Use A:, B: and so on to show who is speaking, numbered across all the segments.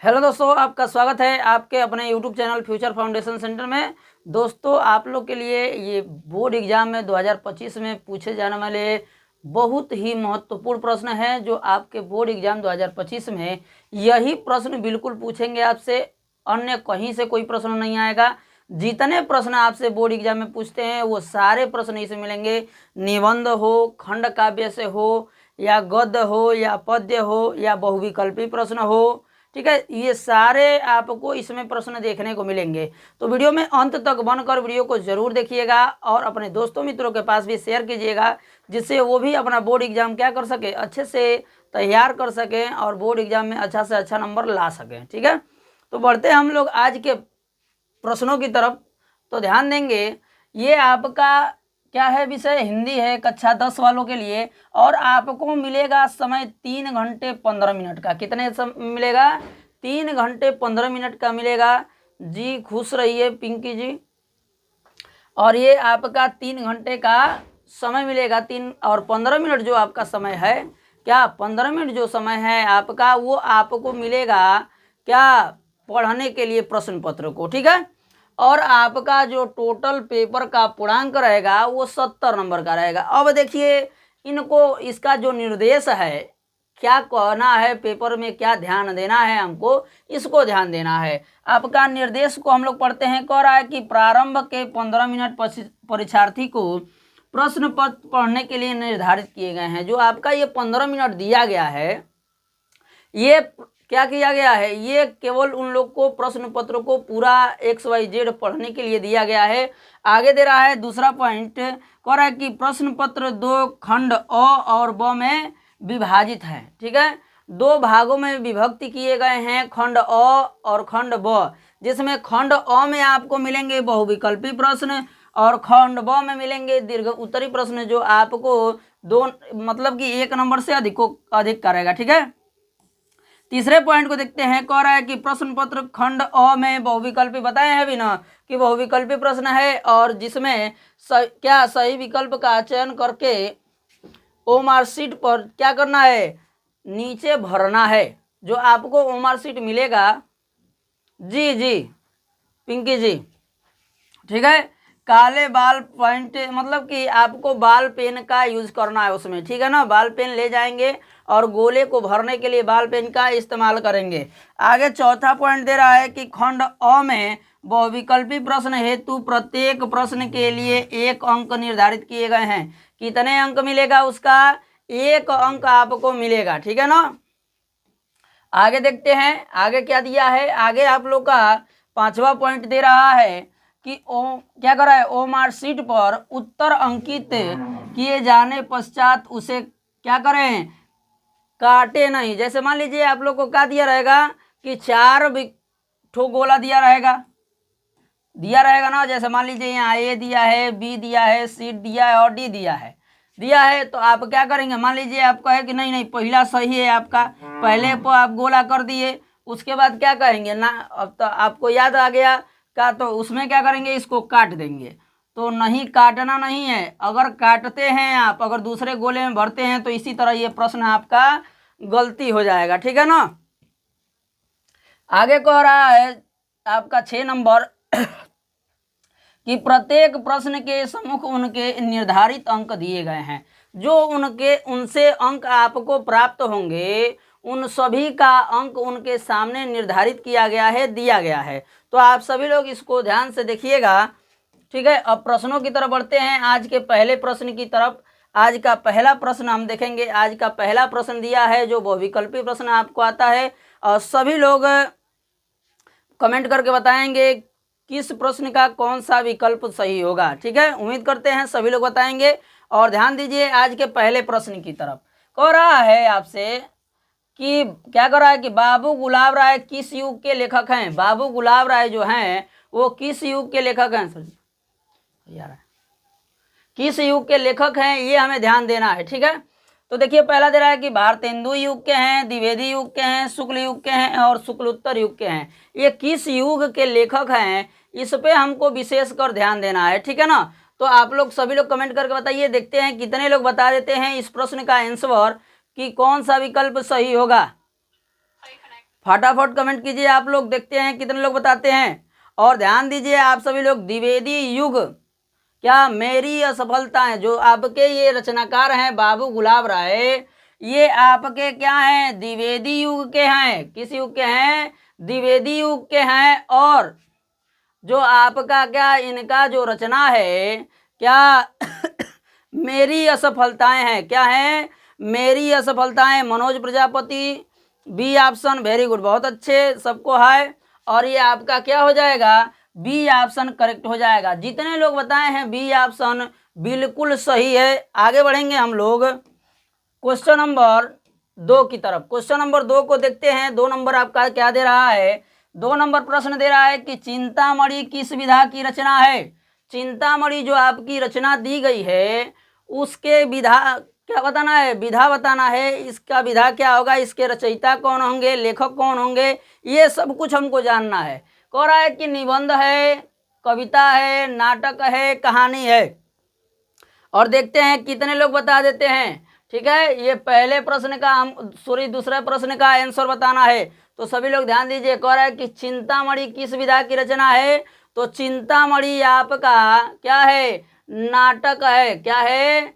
A: Hello दोस्तों, आपका स्वागत है आपके अपने YouTube channel future foundation centre में। दोस्तों, आप लोग के लिए ये बोर्ड एग्जाम में 2025 में पूछे जाने वाले बहुत ही महत्वपूर्ण प्रश्न है, जो आपके बोर्ड एग्जाम 2025 में यही प्रश्न बिल्कुल पूछेंगे आपसे। अन्य कहीं से कोई प्रश्न नहीं आएगा। जितने प्रश्न आपसे बोर्ड एग्जाम में पूछते हैं वो सारे प्रश्न इससे मिलेंगे। निबंध हो, खंड काव्य से हो, या गद्य हो, या पद्य हो, या बहुविकल्पी प्रश्न हो, ठीक है, ये सारे आपको इसमें प्रश्न देखने को मिलेंगे। तो वीडियो में अंत तक बनकर वीडियो को जरूर देखिएगा और अपने दोस्तों मित्रों के पास भी शेयर कीजिएगा, जिससे वो भी अपना बोर्ड एग्जाम क्या कर सके, अच्छे से तैयार कर सकें और बोर्ड एग्जाम में अच्छा से अच्छा नंबर ला सकें। ठीक है, तो बढ़ते हैं हम लोग आज के प्रश्नों की तरफ। तो ध्यान देंगे, ये आपका क्या है, विषय हिंदी है कक्षा 10 वालों के लिए, और आपको मिलेगा समय 3 घंटे 15 मिनट का। कितने मिलेगा? 3 घंटे 15 मिनट का मिलेगा जी। खुश रहिए पिंकी जी। और ये आपका 3 घंटे का समय मिलेगा। 3 और 15 मिनट जो आपका समय है, क्या 15 मिनट जो समय है आपका, वो आपको मिलेगा क्या, पढ़ने के लिए प्रश्न पत्र को। ठीक है, और आपका जो टोटल पेपर का पूर्णांक रहेगा वो 70 नंबर का रहेगा। अब देखिए, इनको इसका जो निर्देश है, क्या कहना है पेपर में, क्या ध्यान देना है हमको, इसको ध्यान देना है। आपका निर्देश को हम लोग पढ़ते हैं। कह रहा है कि प्रारंभ के 15 मिनट परीक्षार्थी को प्रश्न पत्र पढ़ने के लिए निर्धारित किए गए हैं। जो आपका ये 15 मिनट दिया गया है, ये क्या किया गया है, ये केवल उन लोग को प्रश्न पत्र को पूरा XYZ पढ़ने के लिए दिया गया है। आगे दे रहा है दूसरा पॉइंट, कह रहा है कि प्रश्न पत्र 2 खंड अ और ब में विभाजित है। ठीक है, 2 भागों में विभक्ति किए गए हैं, खंड अ और खंड ब, जिसमें खंड अ में आपको मिलेंगे बहुविकल्पी प्रश्न और खंड ब में मिलेंगे दीर्घ उत्तरी प्रश्न, जो आपको मतलब कि 1 नंबर से अधिक करेगा। ठीक है, तीसरे पॉइंट को देखते हैं। कह रहा है कि प्रश्न पत्र खंड अ में बहुविकल्पी, बताए हैं भी ना कि बहुविकल्पी प्रश्न है, और जिसमें क्या सही विकल्प का चयन करके ओ मार्कशीट पर क्या करना है, नीचे भरना है। जो आपको ओ मार्कशीट मिलेगा जी पिंकी जी, ठीक है, काले बाल पॉइंट, मतलब कि आपको बाल पेन का यूज करना है उसमें। ठीक है ना, बाल पेन ले जाएंगे और गोले को भरने के लिए बाल पेन का इस्तेमाल करेंगे। आगे चौथा पॉइंट दे रहा है कि खंड अ में बहुविकल्पी प्रश्न हेतु प्रत्येक प्रश्न के लिए 1 अंक निर्धारित किए गए हैं। कितने अंक मिलेगा उसका? 1 अंक आपको मिलेगा। ठीक है ना, आगे देखते हैं आगे क्या दिया है। आगे आप लोग का 5वां पॉइंट दे रहा है कि क्या कर रहा है, ओ मार्कशीट पर उत्तर अंकित किए जाने पश्चात उसे क्या करें, काटे नहीं। जैसे मान लीजिए आप लोग को क्या दिया रहेगा कि 4 ठो गोला दिया रहेगा ना। जैसे मान लीजिए यहाँ A दिया है, B दिया है, C दिया है और D दिया है। तो आप क्या करेंगे, मान लीजिए आप कहे कि नहीं पहला सही है आपका, पहले पर आप गोला कर दिए, उसके बाद क्या कहेंगे ना, अब तो आपको याद आ गया का, तो उसमें क्या करेंगे, इसको काट देंगे। तो नहीं, काटना नहीं है। अगर काटते हैं आप, अगर दूसरे गोले में भरते हैं, तो इसी तरह ये प्रश्न आपका गलती हो जाएगा। ठीक है ना, आगे कह रहा है आपका 6 नंबर कि प्रत्येक प्रश्न के सम्मुख उनके निर्धारित अंक दिए गए हैं। जो उनसे अंक आपको प्राप्त होंगे, उन सभी का अंक उनके सामने निर्धारित किया गया है, दिया गया है। तो आप सभी लोग इसको ध्यान से देखिएगा। ठीक है, अब प्रश्नों की तरफ बढ़ते हैं, आज के पहले प्रश्न की तरफ। आज का पहला प्रश्न हम देखेंगे। आज का पहला प्रश्न दिया है जो बहुविकल्पी प्रश्न आपको आता है, और सभी लोग कमेंट करके बताएंगे किस प्रश्न का कौन सा विकल्प सही होगा। ठीक है, उम्मीद करते हैं सभी लोग बताएंगे। और ध्यान दीजिए आज के पहले प्रश्न की तरफ। कह रहा है आपसे कि क्या कर रहा है कि बाबू गुलाब राय किस युग के लेखक हैं। बाबू गुलाब राय जो हैं वो किस युग के लेखक हैं, यार किस युग के लेखक हैं, ये हमें ध्यान देना है। ठीक है, तो देखिए पहला दे रहा है कि भारतेंदु युग के हैं, द्विवेदी युग के हैं, शुक्ल युग के हैं और शुक्लोत्तर युग के हैं। ये किस युग के लेखक हैं, इस पे हमको विशेष कर ध्यान देना है। ठीक है ना, तो आप लोग सभी लोग कमेंट करके बताइए, देखते हैं कितने लोग बता देते हैं इस प्रश्न का आंसर कि कौन सा विकल्प सही होगा। फटाफट कमेंट कीजिए आप लोग, देखते हैं कितने लोग बताते हैं। और ध्यान दीजिए आप सभी लोग, द्विवेदी युग क्या मेरी असफलताएं, जो आपके ये रचनाकार हैं बाबू गुलाब राय, ये आपके क्या हैं, द्विवेदी युग के हैं। किस युग के हैं, द्विवेदी युग के हैं। और जो आपका क्या इनका जो रचना है क्या मेरी असफलताएं हैं, क्या है, मेरी असफलताएं, Manoj Prajapati, B option, very good, बहुत अच्छे, सबको हाय। और ये आपका क्या हो जाएगा, बी ऑप्शन करेक्ट हो जाएगा। जितने लोग बताए हैं बी ऑप्शन बिल्कुल सही है। आगे बढ़ेंगे हम लोग क्वेश्चन नंबर 2 की तरफ। क्वेश्चन नंबर 2 को देखते हैं। 2 नंबर आपका क्या दे रहा है, 2 नंबर प्रश्न दे रहा है कि चिंतामणि किस विधा की रचना है। चिंतामणि जो आपकी रचना दी गई है उसके विधा क्या बताना है, विधा बताना है। इसका विधा क्या होगा, इसके रचयिता कौन होंगे, लेखक कौन होंगे, ये सब कुछ हमको जानना है। कह रहा है कि निबंध है, कविता है, नाटक है, कहानी है। और देखते हैं कितने लोग बता देते हैं। ठीक है, ये पहले प्रश्न का दूसरे प्रश्न का आंसर बताना है। तो सभी लोग ध्यान दीजिए। कह रहा है कि चिंतामणि किस विधा की रचना है। तो चिंतामणि आपका क्या है, नाटक है, क्या है,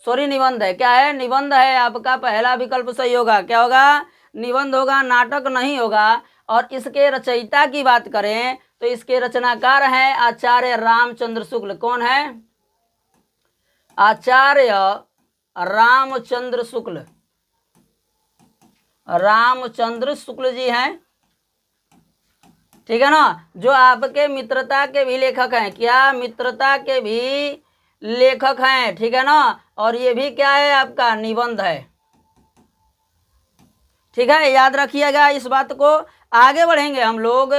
A: निबंध है, क्या है, निबंध है। आपका पहला विकल्प सही होगा, क्या होगा, निबंध होगा, नाटक नहीं होगा। और इसके रचयिता की बात करें तो इसके रचनाकार हैं आचार्य रामचंद्र शुक्ल। कौन है, आचार्य रामचंद्र शुक्ल, रामचंद्र शुक्ल जी हैं। ठीक है ना, जो आपके मित्रता के भी लेखक हैं, क्या, मित्रता के भी लेखक हैं। ठीक है ना, और ये भी क्या है, आपका निबंध है। ठीक है, याद रखिएगा इस बात को। आगे बढ़ेंगे हम लोग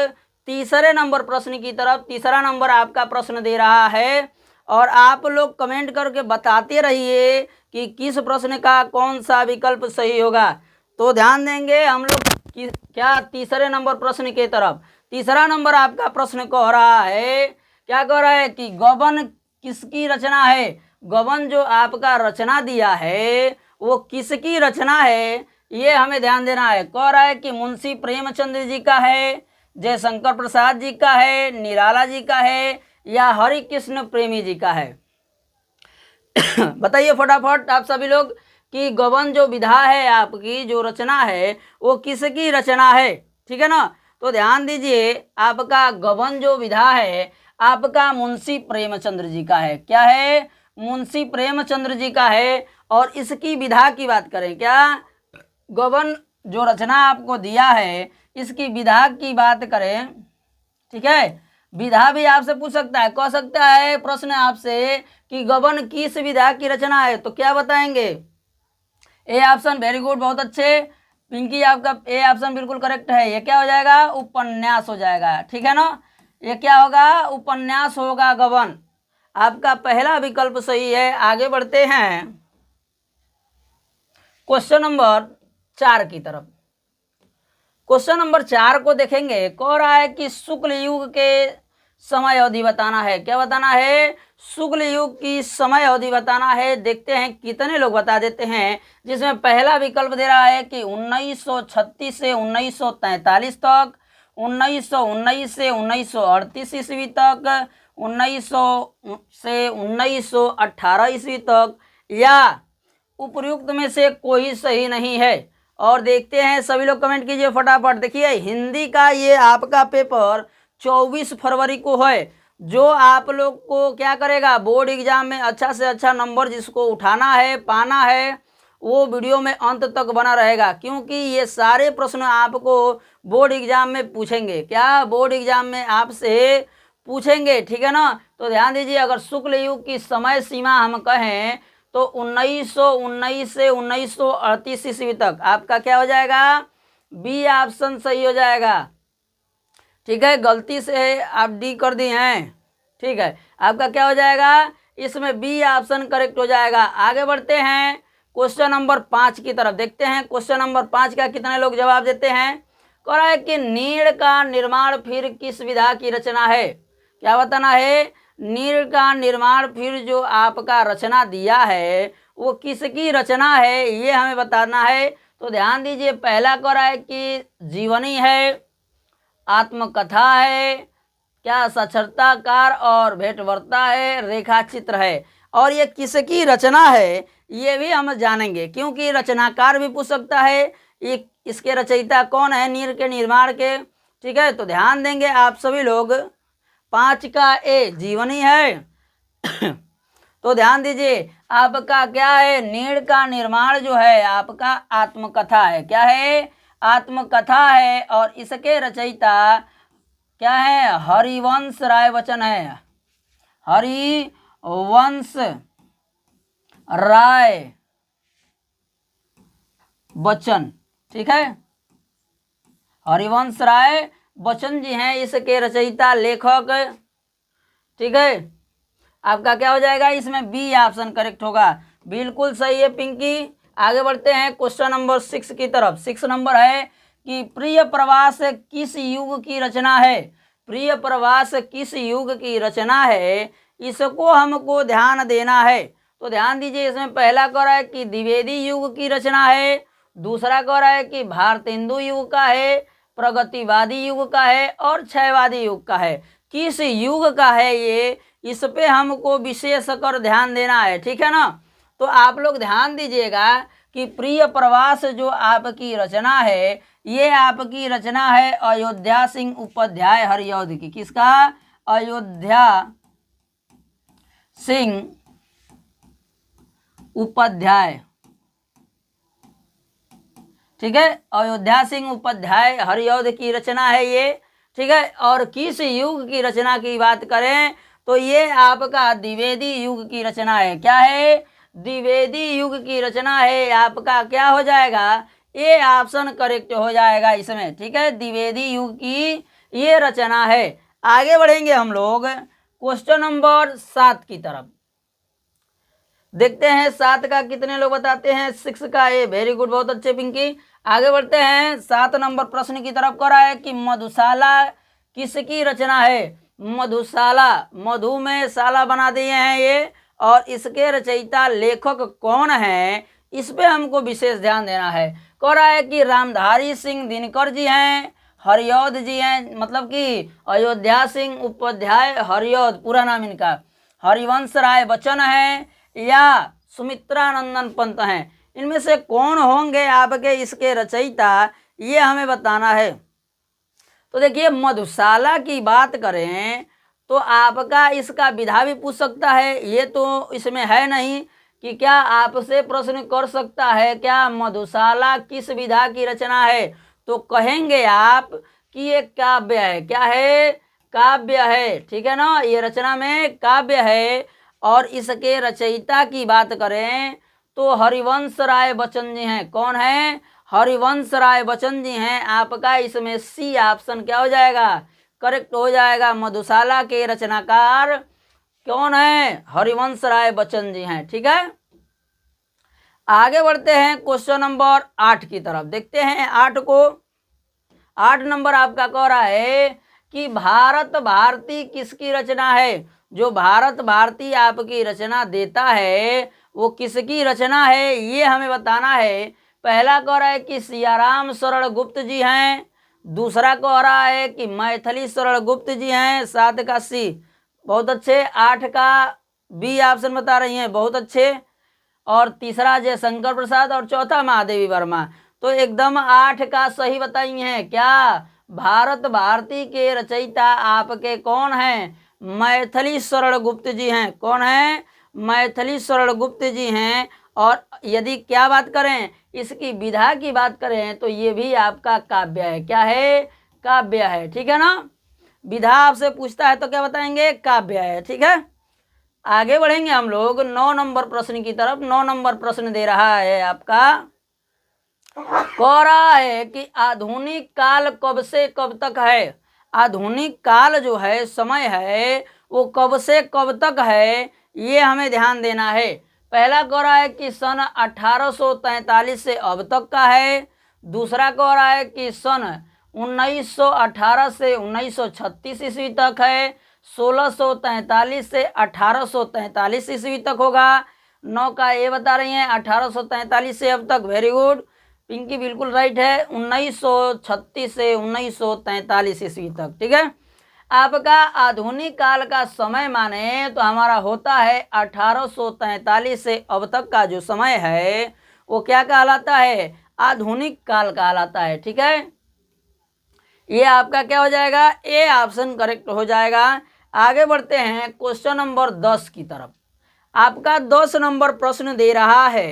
A: तीसरे नंबर प्रश्न की तरफ। तीसरा नंबर आपका प्रश्न दे रहा है और आप लोग कमेंट करके बताते रहिए कि किस प्रश्न का कौन सा विकल्प सही होगा। तो ध्यान देंगे हम लोग क्या तीसरे नंबर प्रश्न की तरफ। तीसरा नंबर आपका प्रश्न कह रहा है, क्या कह रहा है कि गबन किसकी रचना है। गबन जो आपका रचना दिया है वो किसकी रचना है, ये हमें ध्यान देना है। कह रहा है कि मुंशी प्रेमचंद्र जी का है, जयशंकर प्रसाद जी का है, निराला जी का है, या हरि कृष्ण प्रेमी जी का है। बताइए फटाफट आप सभी लोग कि गबन जो विधा है आपकी जो रचना है वो किसकी रचना है। ठीक है ना, तो ध्यान दीजिए आपका गबन जो विधा है आपका मुंशी प्रेमचंद्र जी का है। क्या है, मुंशी प्रेमचंद्र जी का है। और इसकी विधा की बात करें, क्या गबन जो रचना आपको दिया है इसकी विधा की बात करें, ठीक है, विधा भी आपसे पूछ सकता है, कह सकता है प्रश्न आपसे कि गबन किस विधा की रचना है, तो क्या बताएंगे, ए ऑप्शन, वेरी गुड, बहुत अच्छे पिंकी, आपका ए ऑप्शन बिल्कुल करेक्ट है। ये क्या हो जाएगा, उपन्यास हो जाएगा। ठीक है ना, ये क्या होगा, उपन्यास होगा गबन। आपका पहला विकल्प सही है। आगे बढ़ते हैं क्वेश्चन नंबर 4 की तरफ। क्वेश्चन नंबर 4 को देखेंगे। कह रहा है कि शुक्ल युग के समय अवधि बताना है। क्या बताना है, शुक्ल युग की समय अवधि बताना है। देखते हैं कितने लोग बता देते हैं। जिसमें पहला विकल्प दे रहा है कि 1936 से 1943 तक, 1919 से 1938 ईस्वी तक, 1900 से 1918 ईस्वी तक, या उपयुक्त में से कोई सही नहीं है। और देखते हैं, सभी लोग कमेंट कीजिए फटाफट। देखिए हिंदी का ये आपका पेपर 24 फरवरी को है, जो आप लोग को क्या करेगा, बोर्ड एग्जाम में अच्छा से अच्छा नंबर जिसको उठाना है, पाना है, वो वीडियो में अंत तक बना रहेगा। क्योंकि ये सारे प्रश्न आपको बोर्ड एग्जाम में पूछेंगे। क्या, बोर्ड एग्जाम में आपसे पूछेंगे। ठीक है ना, तो ध्यान दीजिए। अगर शुक्ल युग की समय सीमा हम कहें तो 1919 से 1938 ईस्वी तक आपका क्या हो जाएगा, बी ऑप्शन सही हो जाएगा। ठीक है, गलती से आप डी कर दिए हैं। ठीक है, आपका क्या हो जाएगा, इसमें बी ऑप्शन करेक्ट हो जाएगा। आगे बढ़ते हैं क्वेश्चन नंबर 5 की तरफ। देखते हैं क्वेश्चन नंबर 5 का कितने लोग जवाब देते हैं। कह रहा है कि नीड़ का निर्माण फिर किस विधा की रचना है। क्या बताना है, नीड़ का निर्माण फिर जो आपका रचना दिया है वो किसकी रचना है, ये हमें बताना है। तो ध्यान दीजिए, पहला कह रहा है कि जीवनी है, आत्मकथा है, क्या साक्षरताकार और भेंटवार्ता है, रेखा चित्र है। और ये किसकी रचना है ये भी हम जानेंगे, क्योंकि रचनाकार भी पूछ सकता है, ये इसके रचयिता कौन है, नीर के निर्माण के। ठीक है, तो ध्यान देंगे आप सभी लोग। 5 का ए जीवनी है तो ध्यान दीजिए, आपका क्या है, नीड़ का निर्माण जो है आपका आत्मकथा है। क्या है, आत्मकथा है। और इसके रचयिता क्या है, हरिवंश राय बच्चन है, हरिवंश राय बच्चन। ठीक है, हरिवंश राय बच्चन जी हैं इसके रचयिता, लेखक। ठीक है, आपका क्या हो जाएगा, इसमें बी ऑप्शन करेक्ट होगा। बिल्कुल सही है पिंकी। आगे बढ़ते हैं क्वेश्चन नंबर 6 की तरफ। 6 नंबर है कि प्रिय प्रवास किस युग की रचना है। प्रिय प्रवास किस युग की रचना है, इसको हमको ध्यान देना है। तो ध्यान दीजिए, इसमें पहला कह रहा है कि द्विवेदी युग की रचना है, दूसरा कह रहा है कि भारतेंदु युग का है, प्रगतिवादी युग का है और क्षयवादी युग का है। किस युग का है ये, इस पे हमको विशेष कर ध्यान देना है। ठीक है ना, तो आप लोग ध्यान दीजिएगा कि प्रिय प्रवास जो आपकी रचना है, ये आपकी रचना है अयोध्या सिंह उपाध्याय हरिऔध की। किसका, अयोध्या सिंह उपाध्याय। ठीक है, अयोध्या सिंह उपाध्याय हरिऔध की रचना है ये। ठीक है, और किस युग की रचना की बात करें तो ये आपका द्विवेदी युग की रचना है। क्या है, द्विवेदी युग की रचना है। आपका क्या हो जाएगा, ए ऑप्शन करेक्ट हो जाएगा इसमें। ठीक है, द्विवेदी युग की ये रचना है। आगे बढ़ेंगे हम लोग क्वेश्चन नंबर 7 की तरफ। देखते हैं 7 का कितने लोग बताते हैं। 6 का ए, वेरी गुड, बहुत अच्छे पिंकी। आगे बढ़ते हैं 7 नंबर प्रश्न की तरफ। कह रहा है कि मधुशाला किसकी रचना है। मधुशाला, मधु में शाला बना दिए हैं ये, और इसके रचयिता लेखक कौन है, इस पे हमको विशेष ध्यान देना है। कह रहा है कि रामधारी सिंह दिनकर जी हैं, हरिऔध जी हैं, मतलब कि अयोध्या सिंह उपाध्याय हरिऔध पूरा नाम इनका, हरिवंश राय बच्चन है या सुमित्रानंदन पंत हैं। इनमें से कौन होंगे आपके इसके रचयिता, ये हमें बताना है। तो देखिए, मधुशाला की बात करें तो आपका इसका विधा भी पूछ सकता है, ये तो इसमें है नहीं कि क्या आपसे प्रश्न कर सकता है क्या मधुशाला किस विधा की रचना है, तो कहेंगे आप कि ये काव्य है। क्या है, काव्य है। ठीक है ना, ये रचना में काव्य है। और इसके रचयिता की बात करें तो हरिवंश राय बच्चन जी हैं। कौन है, हरिवंश राय बच्चन जी हैं। आपका इसमें सी ऑप्शन क्या हो जाएगा, करेक्ट हो जाएगा। मधुशाला के रचनाकार कौन है, हरिवंश राय बच्चन जी हैं। ठीक है, आगे बढ़ते हैं क्वेश्चन नंबर 8 की तरफ। देखते हैं 8 को। 8 नंबर आपका कह रहा है कि भारत भारती किसकी रचना है। जो भारत भारती आपकी रचना देता है वो किसकी रचना है, ये हमें बताना है। पहला कह रहा है कि सियाराम शरण गुप्त जी हैं, दूसरा कह रहा है कि मैथिली शरण गुप्त जी हैं। 7 का सी, बहुत अच्छे। 8 का बी ऑप्शन बता रही हैं, बहुत अच्छे। और तीसरा जयशंकर प्रसाद और चौथा महादेवी वर्मा। तो एकदम 8 का सही बताई हैं। क्या, भारत भारती के रचयिता आपके कौन हैं, मैथिली शरण गुप्त जी हैं। कौन है, मैथिली शरण गुप्त जी हैं। और यदि क्या बात करें, इसकी विधा की बात करें तो ये भी आपका काव्य है। क्या है, काव्य है। ठीक है ना, विधा आपसे पूछता है तो क्या बताएंगे, काव्य है। ठीक है, आगे बढ़ेंगे हम लोग 9 नंबर प्रश्न की तरफ। 9 नंबर प्रश्न दे रहा है आपका, कह रहा है कि आधुनिक काल कब से कब तक है। आधुनिक काल जो है, समय है, वो कब से कब तक है, ये हमें ध्यान देना है। पहला कह रहा है कि सन 1843 से अब तक का है। दूसरा कह रहा है कि सन 1918 से 1936 ईस्वी तक है। 1643 से 1843 ईस्वी तक होगा। 9 का ये बता रही हैं 1843 से अब तक, वेरी गुड। पिंकी बिल्कुल राइट है, 1936 से 1943 ईस्वी तक। ठीक है, आपका आधुनिक काल का समय माने तो हमारा होता है 1843 से अब तक का जो समय है वो क्या कहलाता है, आधुनिक काल कहलाता है। ठीक है, ये आपका क्या हो जाएगा, ए ऑप्शन करेक्ट हो जाएगा। आगे बढ़ते हैं क्वेश्चन नंबर 10 की तरफ। आपका 10 नंबर प्रश्न दे रहा है,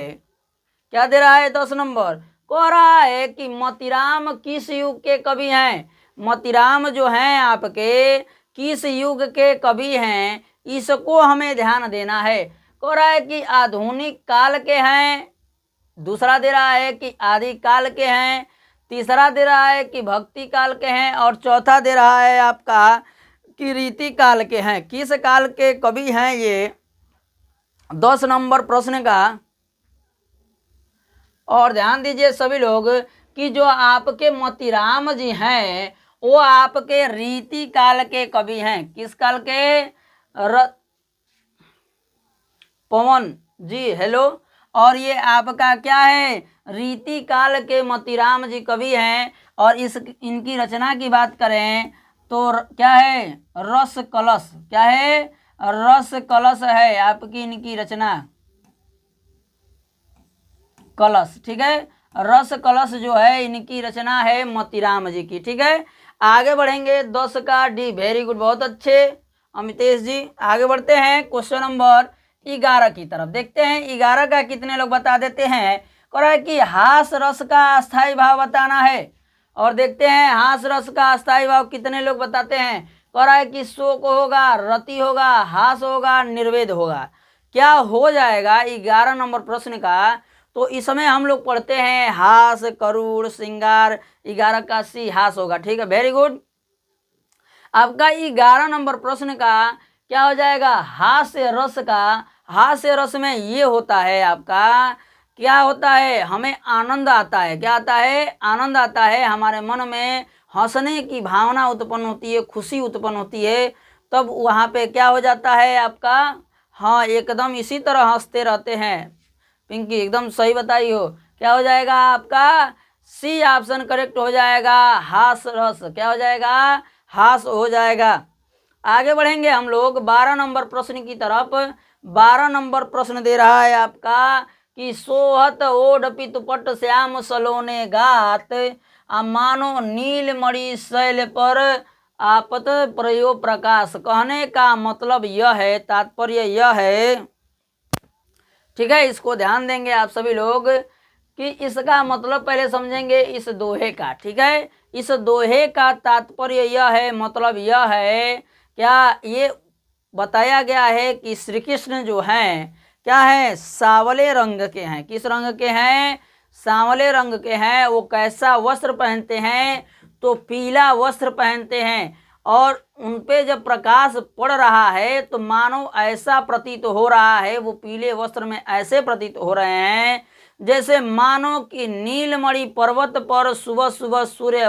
A: क्या दे रहा है, 10 नंबर कह रहा है कि मोतीराम किस युग के कवि हैं। मोतीराम जो हैं आपके किस युग के कवि हैं, इसको हमें ध्यान देना है। कह रहा है कि आधुनिक काल के हैं, दूसरा दे रहा है कि आदि काल के हैं, तीसरा दे रहा है कि भक्ति काल के हैं, और चौथा दे रहा है आपका कि रीति काल के हैं। किस काल के कवि हैं ये 10 नंबर प्रश्न का। और ध्यान दीजिए सभी लोग कि जो आपके मोतीराम जी हैं वो आपके रीति काल के कवि हैं। किस काल के, पवन जी हेलो। और ये आपका क्या है, रीति काल के मोतीराम जी कवि हैं। और इनकी रचना की बात करें तो क्या है, रस कलश, क्या है, रस कलश है आपकी इनकी रचना, कलश। ठीक है, रस कलश जो है इनकी रचना है मोतीराम जी की। ठीक है, आगे बढ़ेंगे 10 का डी, वेरी गुड, बहुत अच्छे अमितेश जी। आगे बढ़ते हैं क्वेश्चन नंबर 11 की तरफ। देखते हैं 11 का कितने लोग बता देते हैं। कह रहा है कि हास रस का अस्थाई भाव बताना है। और देखते हैं हास रस का अस्थाई भाव कितने लोग बताते हैं। कह रहा है कि शोक होगा, रति होगा, हास होगा, निर्वेद होगा। क्या हो जाएगा 11 नंबर प्रश्न का, तो इस समय हम लोग पढ़ते हैं हास, करूड़, श्रृंगार, 11 का सी हास होगा। ठीक है, वेरी गुड। आपका 11 नंबर प्रश्न का क्या हो जाएगा, हास्य रस का। हास्य रस में ये होता है आपका, क्या होता है, हमें आनंद आता है। क्या आता है, आनंद आता है, हमारे मन में हंसने की भावना उत्पन्न होती है, खुशी उत्पन्न होती है। तब वहाँ पे क्या हो जाता है आपका, हाँ एकदम इसी तरह हंसते रहते हैं। पिंकी एकदम सही बताई हो। क्या हो जाएगा आपका, सी ऑप्शन करेक्ट हो जाएगा, हास रस। क्या हो जाएगा, हास हो जाएगा। आगे बढ़ेंगे हम लोग 12 नंबर प्रश्न की तरफ। 12 नंबर प्रश्न दे रहा है आपका कि सोहत ओढ़ पितुपट श्याम सलोने गात, मानो नीलमणि शैल पर आपत प्रयोग प्रकाश। कहने का मतलब यह है, तात्पर्य यह है, ठीक है, इसको ध्यान देंगे आप सभी लोग कि इसका मतलब पहले समझेंगे इस दोहे का। ठीक है, इस दोहे का तात्पर्य यह है, मतलब यह है, क्या ये बताया गया है कि श्री कृष्ण जो हैं क्या है, सांवले रंग के हैं। किस रंग के हैं, सांवले रंग के हैं। वो कैसा वस्त्र पहनते हैं, तो पीला वस्त्र पहनते हैं। और उन पे जब प्रकाश पड़ रहा है तो मानो ऐसा प्रतीत हो रहा है, वो पीले वस्त्र में ऐसे प्रतीत हो रहे हैं जैसे मानो कि नीलमणि पर्वत पर सुबह सुबह सूर्य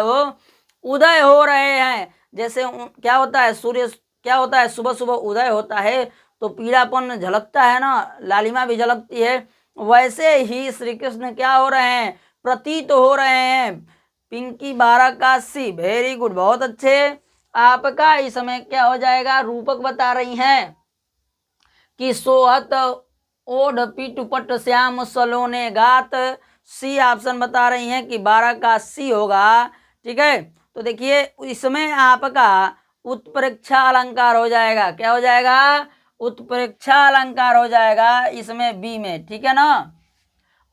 A: उदय हो रहे हैं। जैसे क्या होता है, सूर्य क्या होता है, सुबह सुबह उदय होता है तो पीलापन झलकता है ना, लालिमा भी झलकती है। वैसे ही श्री कृष्ण क्या हो रहे हैं, प्रतीत हो रहे हैं। पिंकी 12 का सी, वेरी गुड, बहुत अच्छे। आपका इस समय क्या हो जाएगा, रूपक बता रही हैं कि सोहत ओढ़ पिटुपट श्याम सलोने गात। सी ऑप्शन बता रही हैं कि 12 का सी होगा। ठीक है, तो देखिए इसमें आपका उत्प्रेक्षा अलंकार हो जाएगा। क्या हो जाएगा, उत्प्रेक्षा अलंकार हो जाएगा इसमें बी में। ठीक है ना।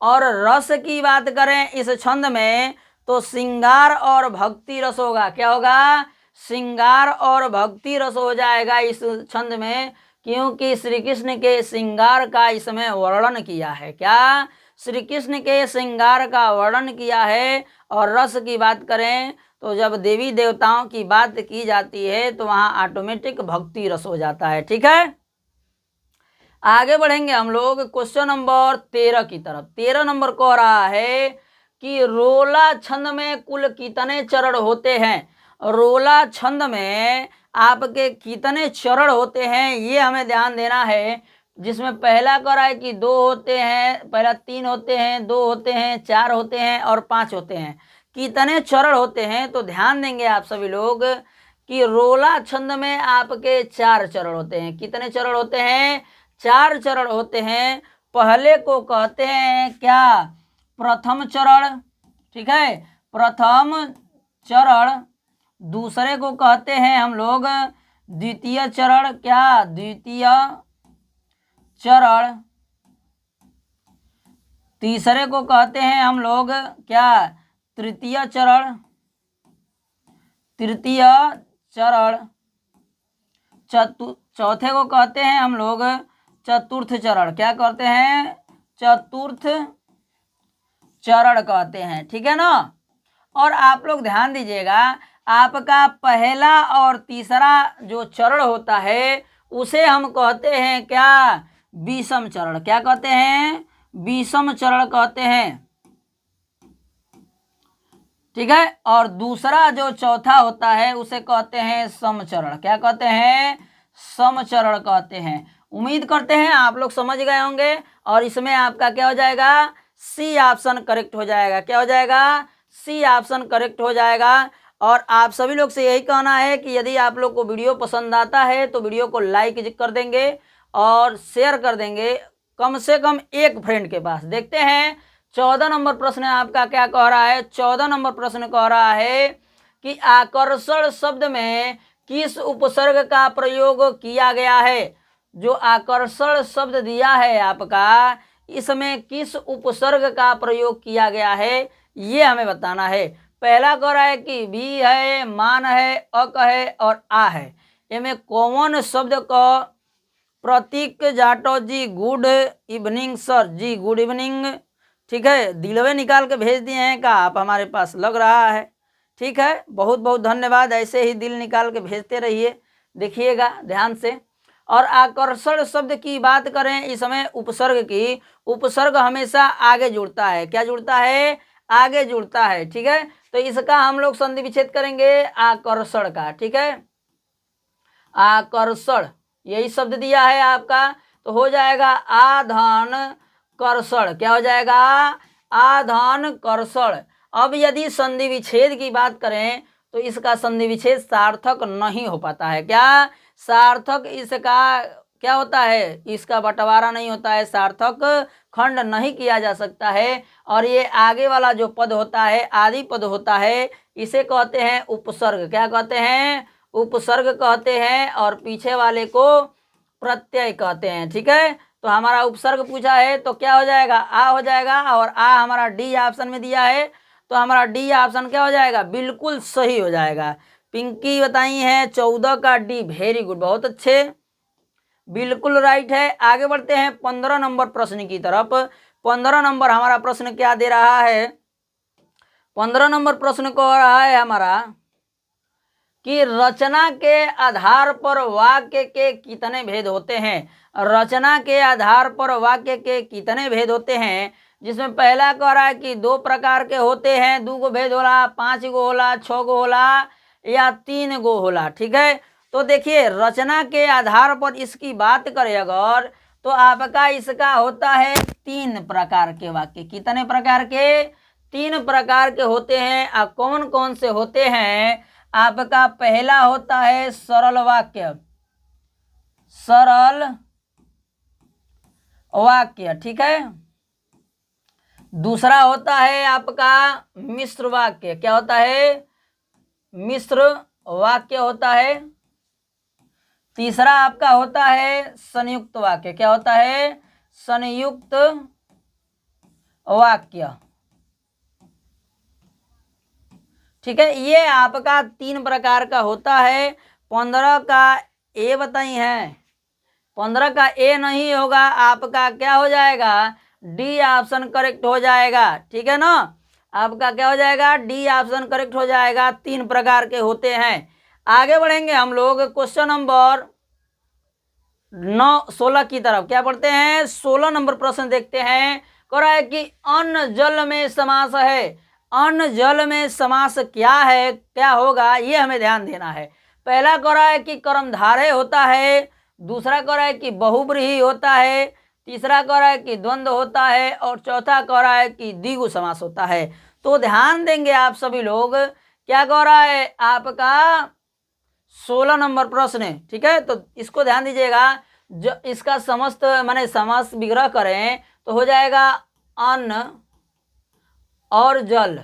A: और रस की बात करें इस छंद में तो श्रृंगार और भक्ति रस होगा। क्या होगा, श्रृंगार और भक्ति रस हो जाएगा इस छंद में, क्योंकि श्री कृष्ण के श्रृंगार का इसमें वर्णन किया है। क्या, श्री कृष्ण के श्रृंगार का वर्णन किया है। और रस की बात करें तो जब देवी देवताओं की बात की जाती है तो वहाँ ऑटोमेटिक भक्ति रस हो जाता है। ठीक है, आगे बढ़ेंगे हम लोग क्वेश्चन नंबर 13 की तरफ। 13 नंबर कह रहा है कि रोला छंद में कुल कितने चरण होते हैं। रोला छंद में आपके कितने चरण होते हैं ये हमें ध्यान देना है। जिसमें पहला कह रहा है कि 2 होते हैं, पहला 3 होते हैं, 2 होते हैं, 4 होते हैं और 5 होते हैं। कितने चरण होते हैं? तो ध्यान देंगे आप सभी लोग कि रोला छंद में आपके 4 चरण होते हैं। कितने चरण होते हैं? 4 चरण होते हैं। पहले को कहते हैं क्या? प्रथम चरण, ठीक है, प्रथम चरण। दूसरे को कहते हैं हम लोग द्वितीय चरण, क्या? द्वितीय चरण। तीसरे को कहते हैं हम लोग क्या? तृतीय चरण, तृतीय चरण। चौथे को कहते हैं हम लोग चतुर्थ चरण। क्या कहते हैं? चतुर्थ चरण कहते हैं, ठीक है ना। और आप लोग ध्यान दीजिएगा, आपका पहला और तीसरा जो चरण होता है उसे हम कहते हैं क्या? विषम चरण। क्या कहते हैं? विषम चरण कहते हैं, ठीक है। और दूसरा जो चौथा होता है उसे कहते हैं समचरण। क्या कहते हैं? समचरण कहते हैं। उम्मीद करते हैं आप लोग समझ गए होंगे। और इसमें आपका क्या हो जाएगा? सी ऑप्शन करेक्ट हो जाएगा। क्या हो जाएगा? सी ऑप्शन करेक्ट हो जाएगा। और आप सभी लोग से यही कहना है कि यदि आप लोग को वीडियो पसंद आता है तो वीडियो को लाइक कर देंगे और शेयर कर देंगे कम से कम एक फ्रेंड के पास। देखते हैं 14 नंबर प्रश्न आपका क्या कह रहा है। 14 नंबर प्रश्न कह रहा है कि आकर्षण शब्द में किस उपसर्ग का प्रयोग किया गया है? जो आकर्षण शब्द दिया है आपका, इसमें किस उपसर्ग का प्रयोग किया गया है ये हमें बताना है। पहला कह रहा है कि भी है, मान है, अक है और आ है। इनमें कौन शब्द का प्रतीक जाटो जी गुड इवनिंग सर जी, गुड इवनिंग, ठीक है। दिलवे निकाल के भेज दिए हैं का आप हमारे पास लग रहा है, ठीक है। बहुत बहुत धन्यवाद, ऐसे ही दिल निकाल के भेजते रहिए, देखिएगा ध्यान से। और आकर्षण शब्द की बात करें, इसमें उपसर्ग की, उपसर्ग हमेशा आगे जुड़ता है। क्या जुड़ता है? आगे जुड़ता है, ठीक है। तो इसका हम लोग संधि विच्छेद करेंगे आकर्षण का, ठीक है। आकर्षण यही शब्द दिया है आपका, तो हो जाएगा आधान कर्षण। क्या हो जाएगा? आधान कर्षण। अब यदि संधि विच्छेद की बात करें तो इसका संधि विच्छेद सार्थक नहीं हो पाता है। क्या सार्थक इसका क्या होता है? इसका बंटवारा नहीं होता है, सार्थक खंड नहीं किया जा सकता है। और ये आगे वाला जो पद होता है, आदि पद होता है, इसे कहते हैं उपसर्ग। क्या कहते हैं? उपसर्ग कहते हैं। और पीछे वाले को प्रत्यय कहते हैं, ठीक है। तो हमारा उपसर्ग पूछा है तो क्या हो जाएगा? आ हो जाएगा। और आ हमारा डी ऑप्शन में दिया है तो हमारा डी ऑप्शन क्या हो जाएगा? बिल्कुल सही हो जाएगा। पिंकी बताई है 14 का डी, वेरी गुड, बहुत अच्छे, बिल्कुल राइट है। आगे बढ़ते हैं 15 नंबर प्रश्न की तरफ। 15 नंबर हमारा प्रश्न क्या दे रहा है? 15 नंबर प्रश्न कह रहा है हमारा कि रचना के आधार पर वाक्य के कितने भेद होते हैं? रचना के आधार पर वाक्य के कितने भेद होते हैं? जिसमें पहला कह रहा है कि 2 प्रकार के होते हैं, 2 गो भेद होला, 5 गो होला, 6 गो होला या 3 गो होला, ठीक है। तो देखिए रचना के आधार पर इसकी बात करें अगर, तो आपका इसका होता है 3 प्रकार के वाक्य। कितने प्रकार के? 3 प्रकार के होते हैं। अब कौन कौन से होते हैं? आपका पहला होता है सरल वाक्य, सरल वाक्य, ठीक है। दूसरा होता है आपका मिश्र वाक्य। क्या होता है? मिश्र वाक्य होता है। तीसरा आपका होता है संयुक्त वाक्य। क्या होता है? संयुक्त वाक्य, ठीक है। ये आपका 3 प्रकार का होता है। 15 का ए बताई है, 15 का ए नहीं होगा, आपका क्या हो जाएगा? डी ऑप्शन करेक्ट हो जाएगा, ठीक है ना। आपका क्या हो जाएगा? डी ऑप्शन करेक्ट हो जाएगा। 3 प्रकार के होते हैं। आगे बढ़ेंगे हम लोग क्वेश्चन नंबर 16 की तरफ। क्या पढ़ते हैं? 16 नंबर प्रश्न देखते हैं। कह रहा है कि अन्न जल में समास है। अन्न जल में समास क्या है, क्या होगा, ये हमें ध्यान देना है। पहला कह रहा है कि कर्मधारय होता है, दूसरा कह रहा है कि बहुब्रीहि होता है, तीसरा कह रहा है कि द्वंद्व होता है और चौथा कह रहा है कि द्विगु समास होता है। तो ध्यान देंगे आप सभी लोग, क्या कह रहा है आपका 16 नंबर प्रश्न है, ठीक है। तो इसको ध्यान दीजिएगा, जो इसका समस्त माने समास विग्रह करें तो हो जाएगा अन्न और जल,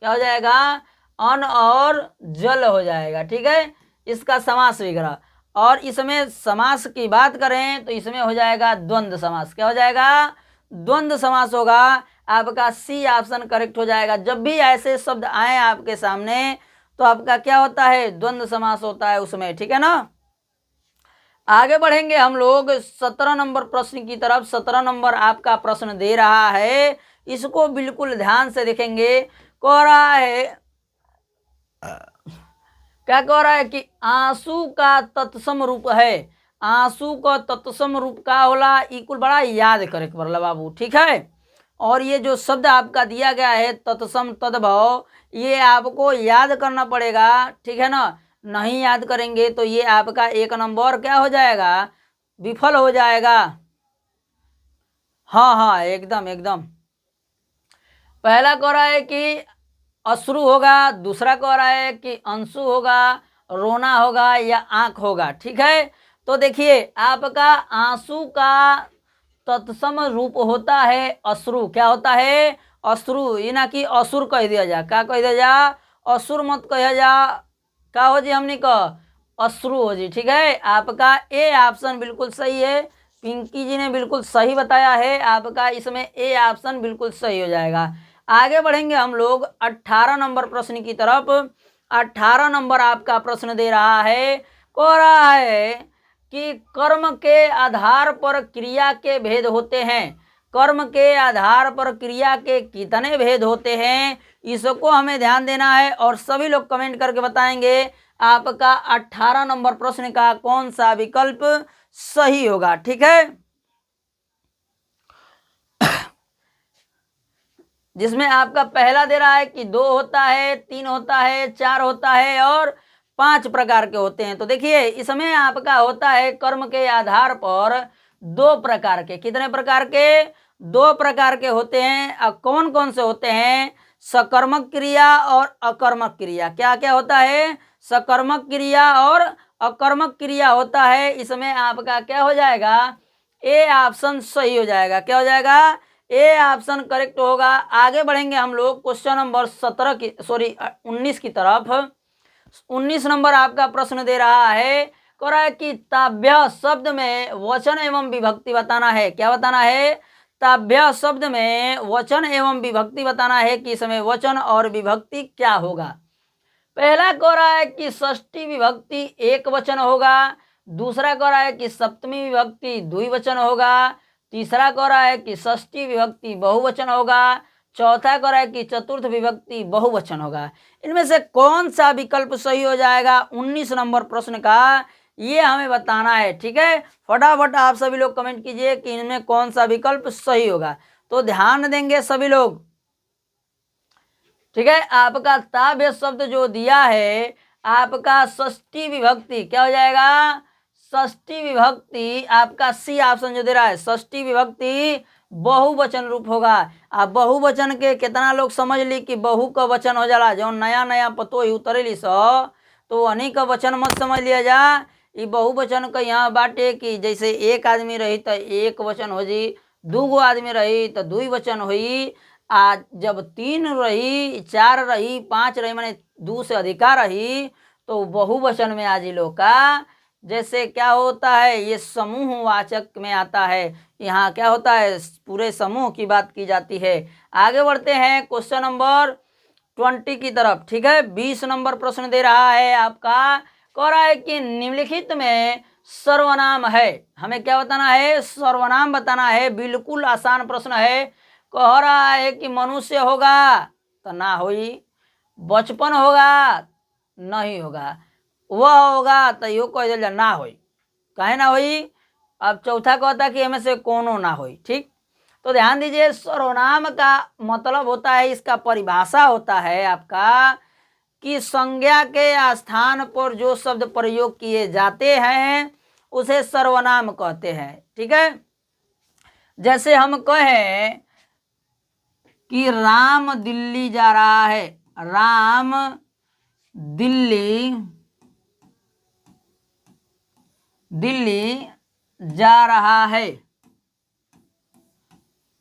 A: क्या हो जाएगा, अन्न और जल हो जाएगा, ठीक है, इसका समास विग्रह। और इसमें समास की बात करें तो इसमें हो जाएगा द्वंद्व समास, क्या हो जाएगा, द्वंद्व समास होगा। आपका सी ऑप्शन करेक्ट हो जाएगा। जब भी ऐसे शब्द आए आपके सामने तो आपका क्या होता है, द्वंद्व समास होता है उसमें, ठीक है ना। आगे बढ़ेंगे हम लोग 17 नंबर प्रश्न की तरफ। 17 नंबर आपका प्रश्न दे रहा है, इसको बिल्कुल ध्यान से देखेंगे। कह रहा है, क्या कह रहा है कि आंसू का तत्सम रूप है। आंसू का तत्सम रूप का होला, इकुल बड़ा याद करे पड़ला बाबू, ठीक है। और ये जो शब्द आपका दिया गया है तत्सम तद्भव, ये आपको याद करना पड़ेगा, ठीक है ना। नहीं याद करेंगे तो ये आपका 1 नंबर क्या हो जाएगा, विफल हो जाएगा। हाँ हाँ, एकदम एकदम। पहला कह रहा है कि अश्रु होगा, दूसरा कह रहा है कि अंशु होगा, रोना होगा या आंख होगा, ठीक है। तो देखिए आपका आंसू का तत्सम रूप होता है अश्रु, क्या होता है, अश्रु। ये ना कि असुर कह दिया जा, क्या कह दिया जा, असुर मत कह जा, क्या हो जी, हमने कह अश्रु हो जी, ठीक है। आपका ए ऑप्शन बिल्कुल सही है, पिंकी जी ने बिल्कुल सही बताया है, आपका इसमें ए ऑप्शन बिल्कुल सही हो जाएगा। आगे बढ़ेंगे हम लोग 18 नंबर प्रश्न की तरफ। 18 नंबर आपका प्रश्न दे रहा है, कह रहा है कि कर्म के आधार पर क्रिया के भेद होते हैं। कर्म के आधार पर क्रिया के कितने भेद होते हैं, इसको हमें ध्यान देना है और सभी लोग कमेंट करके बताएंगे आपका 18 नंबर प्रश्न का कौन सा विकल्प सही होगा, ठीक है। जिसमें आपका पहला दे रहा है कि 2 होता है, 3 होता है, 4 होता है और 5 प्रकार के होते हैं। तो देखिए इसमें आपका होता है कर्म के आधार पर 2 प्रकार के, कितने प्रकार के, 2 प्रकार के होते हैं। कौन कौन से होते हैं, सकर्मक क्रिया और अकर्मक क्रिया। क्या क्या होता है, सकर्मक क्रिया और अकर्मक क्रिया होता है। इसमें आपका क्या हो जाएगा, ए ऑप्शन सही हो जाएगा, क्या हो जाएगा, ए ऑप्शन करेक्ट होगा। आगे बढ़ेंगे हम लोग क्वेश्चन नंबर 19 की तरफ। 19 नंबर आपका प्रश्न दे रहा है, कह रहा है कि ताभ्य शब्द में वचन एवं विभक्ति बताना है। क्या बताना है, ताभ्य शब्द में वचन एवं विभक्ति बताना है कि इसमें वचन और विभक्ति क्या होगा। पहला कह रहा है कि षष्ठी विभक्ति एक वचन होगा, दूसरा कह रहा है कि सप्तमी विभक्ति द्विवचन होगा, तीसरा कह रहा है कि षष्ठी विभक्ति बहुवचन होगा, चौथा कह रहा है कि चतुर्थ विभक्ति बहुवचन होगा। इनमें से कौन सा विकल्प सही हो जाएगा 19 नंबर प्रश्न का, ये हमें बताना है, ठीक है। फटाफट आप सभी लोग कमेंट कीजिए कि इनमें कौन सा विकल्प सही होगा। तो ध्यान देंगे सभी लोग, ठीक है। आपका ताभ्य शब्द जो दिया है आपका षष्ठी विभक्ति, क्या हो जाएगा, षष्ठी विभक्ति आपका सी ऑप्शन जो दे रहा है, षष्ठी विभक्ति बहुवचन रूप होगा। आप बहुवचन के कितना लोग समझ ली कि बहु का वचन हो जाला, जो नया नया पतो ही उतरेली सो, तो अनेक का वचन मत समझ लिया जा। ये बहुवचन का यहाँ बाटे कि जैसे एक आदमी रही तो एक वचन हो जी, 2 आदमी रही तो द्विवचन हुई, आज जब 3 रही, 4 रही, 5 रही, माने 2 से अधिका रही तो बहुवचन में आज लोग का। जैसे क्या होता है, ये समूहवाचक में आता है, यहाँ क्या होता है, पूरे समूह की बात की जाती है। आगे बढ़ते हैं क्वेश्चन नंबर 20 की तरफ, ठीक है। 20 नंबर प्रश्न दे रहा है आपका, कह रहा है कि निम्नलिखित में सर्वनाम है। हमें क्या बताना है, सर्वनाम बताना है। बिल्कुल आसान प्रश्न है। कह रहा है कि मनुष्य होगा तो ना होई, बचपन होगा नहीं होगा, वह होगा तो यो कह दिया ना होई, काहे ना होई। अब चौथा कहता कि हमें से कोनो ना होई, ठीक। तो ध्यान दीजिए, सर्वनाम का मतलब होता है, इसका परिभाषा होता है आपका कि संज्ञा के स्थान पर जो शब्द प्रयोग किए जाते हैं उसे सर्वनाम कहते हैं। ठीक है, जैसे हम कहें कि राम दिल्ली जा रहा है, राम दिल्ली जा रहा है,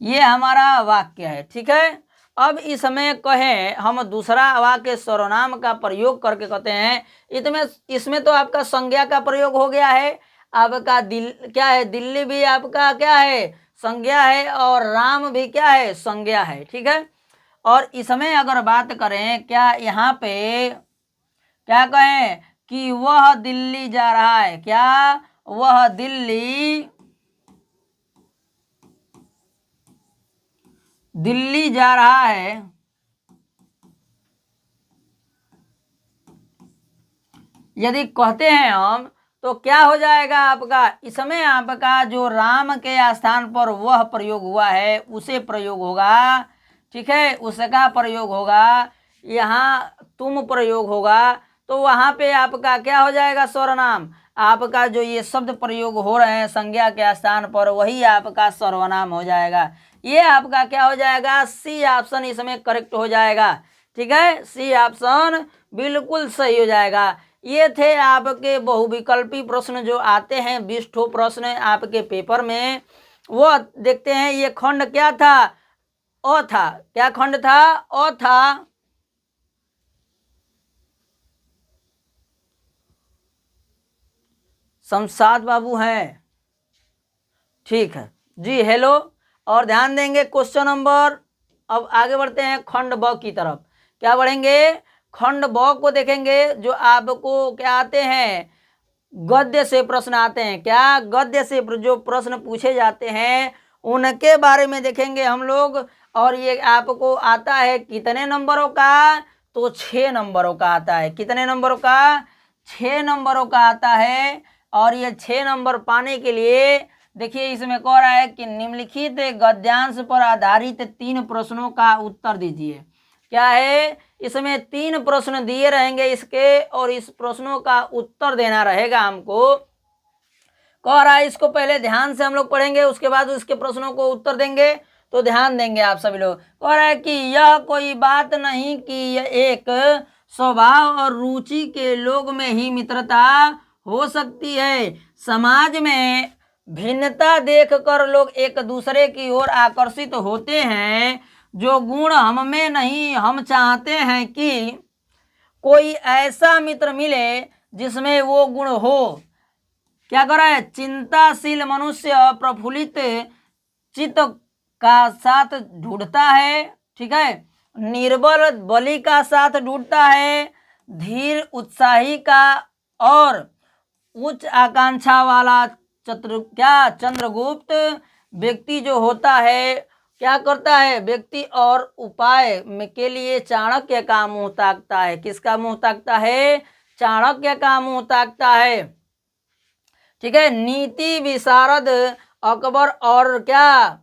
A: ये हमारा वाक्य है। ठीक है, अब इसमें कहें हम दूसरा वाक्य सर्वनाम का प्रयोग करके कहते हैं, इसमें तो आपका संज्ञा का प्रयोग हो गया है। आपका क्या है, दिल्ली भी आपका क्या है, संज्ञा है, और राम भी क्या है, संज्ञा है। ठीक है, और इसमें अगर बात करें, क्या यहाँ पे क्या कहें कि वह दिल्ली जा रहा है, क्या वह दिल्ली जा रहा है, यदि कहते हैं हम तो क्या हो जाएगा आपका, इसमें आपका जो राम के स्थान पर वह प्रयोग हुआ है उसे प्रयोग होगा। ठीक है, उसका प्रयोग होगा, यहाँ तुम प्रयोग होगा, तो वहाँ पे आपका क्या हो जाएगा, सर्वनाम। आपका जो ये शब्द प्रयोग हो रहे हैं संज्ञा के स्थान पर, वही आपका सर्वनाम हो जाएगा। ये आपका क्या हो जाएगा, सी ऑप्शन इसमें करेक्ट हो जाएगा। ठीक है, सी ऑप्शन बिल्कुल सही हो जाएगा। ये थे आपके बहुविकल्पी प्रश्न जो आते हैं, 20 ठो प्रश्न आपके पेपर में। वो देखते हैं, ये खंड क्या था, अ था। क्या खंड था, अ था। शमशाद बाबू हैं, ठीक है जी, हेलो। और ध्यान देंगे क्वेश्चन नंबर, अब आगे बढ़ते हैं खंड ब की तरफ। क्या बढ़ेंगे, खंड ब को देखेंगे, जो आपको क्या आते हैं, गद्य से प्रश्न आते हैं। क्या गद्य से जो प्रश्न पूछे जाते हैं उनके बारे में देखेंगे हम लोग। और ये आपको आता है कितने नंबरों का, तो 6 नंबरों का आता है। कितने नंबरों का, 6 नंबरों का आता है। और ये 6 नंबर पाने के लिए देखिए इसमें कह रहा है कि निम्नलिखित गद्यांश पर आधारित 3 प्रश्नों का उत्तर दीजिए। क्या है, इसमें 3 प्रश्न दिए रहेंगे इसके, और इस प्रश्नों का उत्तर देना रहेगा हमको। कह रहा है इसको पहले ध्यान से हम लोग पढ़ेंगे, उसके बाद उसके प्रश्नों को उत्तर देंगे। तो ध्यान देंगे आप सभी लोग। कह रहा है कि यह कोई बात नहीं कि यह एक स्वभाव और रुचि के लोग में ही मित्रता हो सकती है। समाज में भिन्नता देखकर लोग एक दूसरे की ओर आकर्षित होते हैं। जो गुण हम में नहीं, हम चाहते हैं कि कोई ऐसा मित्र मिले जिसमें वो गुण हो। क्या कर रहा है, चिंताशील मनुष्य प्रफुल्लित चित्त का साथ ढूंढता है। ठीक है, निर्बल बलि का साथ ढूंढता है। धीर उत्साही का और उच्च आकांक्षा वाला चंद्रगुप्त व्यक्ति जो होता है, क्या करता है, व्यक्ति और उपाय के लिए चाणक्य का मुंह ताकता है। किसका मुंह ताकता है, चाणक्य का मुंह ताकता है। ठीक है, नीति विशारद अकबर और क्या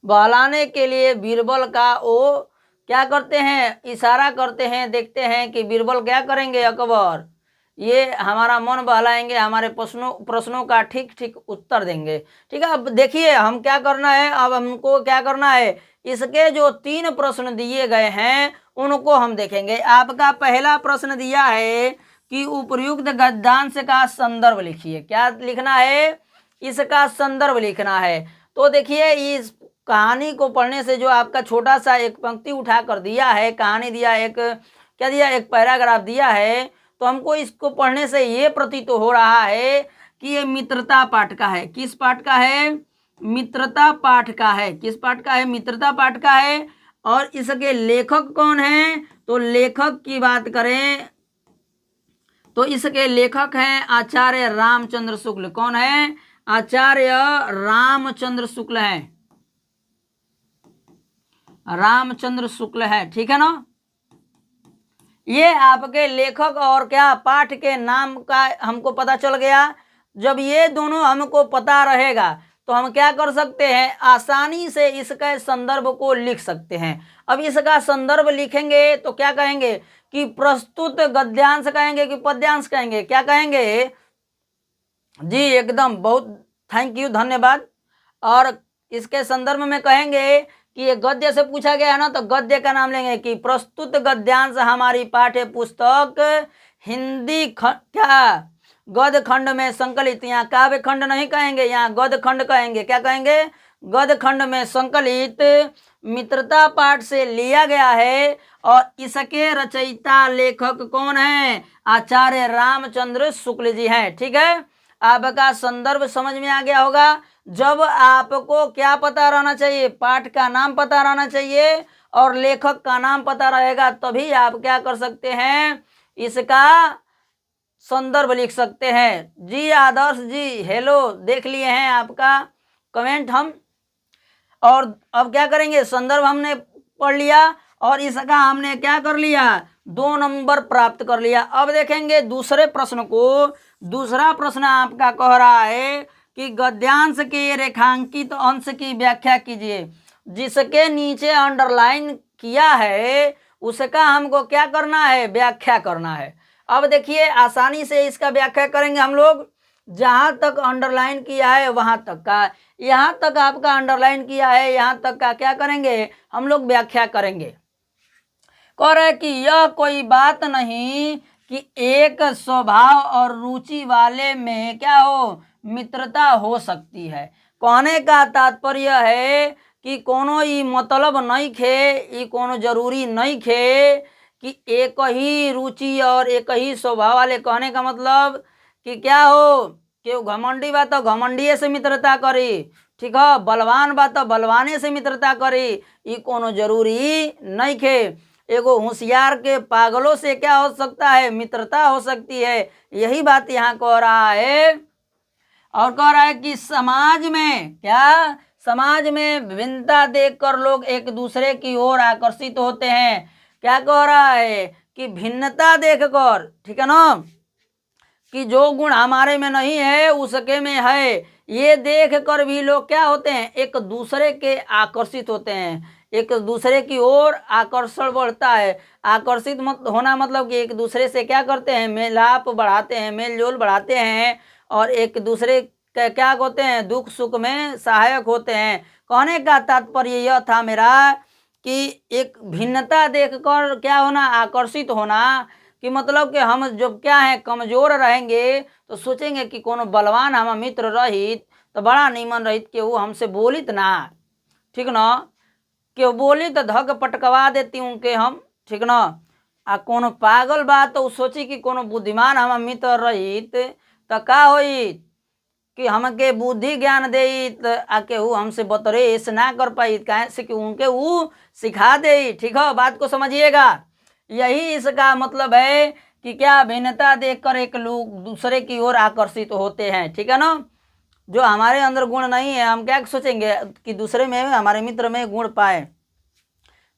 A: बहलाने के लिए बीरबल का वो क्या करते हैं, इशारा करते हैं। देखते हैं कि बीरबल क्या करेंगे, अकबर ये हमारा मन बहलाएंगे, हमारे प्रश्नों का ठीक ठीक उत्तर देंगे। ठीक है, अब देखिए हम क्या करना है, अब हमको क्या करना है, इसके जो 3 प्रश्न दिए गए हैं उनको हम देखेंगे। आपका पहला प्रश्न दिया है कि उपर्युक्त गद्यांश का संदर्भ लिखिए। क्या लिखना है, इसका संदर्भ लिखना है। तो देखिए इस कहानी को पढ़ने से जो आपका छोटा सा एक पंक्ति उठा कर दिया है, कहानी दिया, एक क्या दिया, एक पैराग्राफ दिया है, तो हमको इसको पढ़ने से ये प्रतीत हो रहा है कि ये मित्रता पाठ का है। किस पाठ का है, मित्रता पाठ का है। किस पाठ का है, मित्रता पाठ का है। और इसके लेखक कौन हैं, तो लेखक की बात करें तो इसके लेखक हैं आचार्य रामचंद्र शुक्ल। कौन है, आचार्य रामचंद्र शुक्ल है, रामचंद्र शुक्ल है। ठीक है ना, ये आपके लेखक और क्या पाठ के नाम का हमको पता चल गया। जब ये दोनों हमको पता रहेगा तो हम क्या कर सकते हैं, आसानी से इसके संदर्भ को लिख सकते हैं। अब इसका संदर्भ लिखेंगे तो क्या कहेंगे कि प्रस्तुत गद्यांश कहेंगे कि पद्यांश कहेंगे, क्या कहेंगे जी, एकदम बहुत थैंक यू, धन्यवाद। और इसके संदर्भ में कहेंगे कि ये गद्य से पूछा गया है ना, तो गद्य का नाम लेंगे कि प्रस्तुत गद्यांश हमारी पाठ्य पुस्तक हिंदी क्या गद्य खंड में संकलित, यहाँ काव्य खंड नहीं कहेंगे, यहाँ गद्य खंड कहेंगे। क्या कहेंगे, गद्य खंड में संकलित मित्रता पाठ से लिया गया है। और इसके रचयिता लेखक कौन है, आचार्य रामचंद्र शुक्ल जी हैं। ठीक है, आपका संदर्भ समझ में आ गया होगा। जब आपको क्या पता रहना चाहिए, पाठ का नाम पता रहना चाहिए और लेखक का नाम पता रहेगा, तभी आप क्या कर सकते हैं, इसका संदर्भ लिख सकते हैं। जी आदर्श जी हेलो, देख लिए हैं आपका कमेंट हम। और अब क्या करेंगे, संदर्भ हमने पढ़ लिया और इसका हमने क्या कर लिया, 2 नंबर प्राप्त कर लिया। अब देखेंगे दूसरे प्रश्न को। दूसरा प्रश्न आपका कह रहा है कि गद्यांश के रेखांकित अंश की व्याख्या कीजिए। जिसके नीचे अंडरलाइन किया है उसका हमको क्या करना है, व्याख्या करना है। अब देखिए आसानी से इसका व्याख्या करेंगे हम लोग। जहां तक अंडरलाइन किया है वहां तक का, यहां तक आपका अंडरलाइन किया है, यहां तक का क्या करेंगे हम लोग, व्याख्या करेंगे। कह रहे कि यह कोई बात नहीं कि एक स्वभाव और रुचि वाले में क्या हो, मित्रता हो सकती है। कहने का तात्पर्य है कि कोनो ई मतलब नहीं खे, ई कोनो जरूरी नहीं खे कि एक ही रुचि और एक ही स्वभाव वाले। कहने का मतलब कि क्या हो, कि घमंडी बा तो घमंडिये से मित्रता करी, ठीक है, बलवान बा तो बलवाने से मित्रता करी, ई कोनो जरूरी नहीं खे। एगो होशियार के पागलों से क्या हो सकता है, मित्रता हो सकती है। यही बात यहाँ कह रहा है। और कह रहा है कि समाज में क्या, समाज में विभिन्नता देखकर लोग एक दूसरे की ओर आकर्षित होते हैं। क्या कह रहा है कि भिन्नता देखकर, ठीक है ना, कि जो गुण हमारे में नहीं है उसके में है, ये देख कर भी लोग क्या होते हैं, एक दूसरे के आकर्षित होते हैं, एक दूसरे की ओर आकर्षण बढ़ता है। आकर्षित मत होना मतलब कि एक दूसरे से क्या करते हैं, मेलाप बढ़ाते हैं, मेल जोल बढ़ाते हैं और एक दूसरे के क्या होते हैं, दुख सुख में सहायक होते हैं। कहने का तात्पर्य यह था मेरा कि एक भिन्नता देखकर क्या होना, आकर्षित होना, कि मतलब कि हम जो क्या है कमजोर रहेंगे तो सोचेंगे कि कोनो बलवान हम मित्र रहित तो बड़ा नीमन रहित कि वो हमसे बोलित ना, ठीक ना, कि बोली तो धक पटकवा देती उनके हम, ठीक ना। आ कोनो पागल बात तो सोची कि कोनो बुद्धिमान हम मित्र रहित तो का होई कि हमके बुद्धि ज्ञान देत आके वो हमसे बतरेस ना कर पाई, काहे से कि उनके वो सिखा दे, ठीक है, बात को समझिएगा। यही इसका मतलब है कि क्या, भिन्नता देखकर एक लोग दूसरे की ओर आकर्षित होते हैं, ठीक है ना। जो हमारे अंदर गुण नहीं है हम क्या सोचेंगे कि दूसरे में, हमारे मित्र में गुण पाए,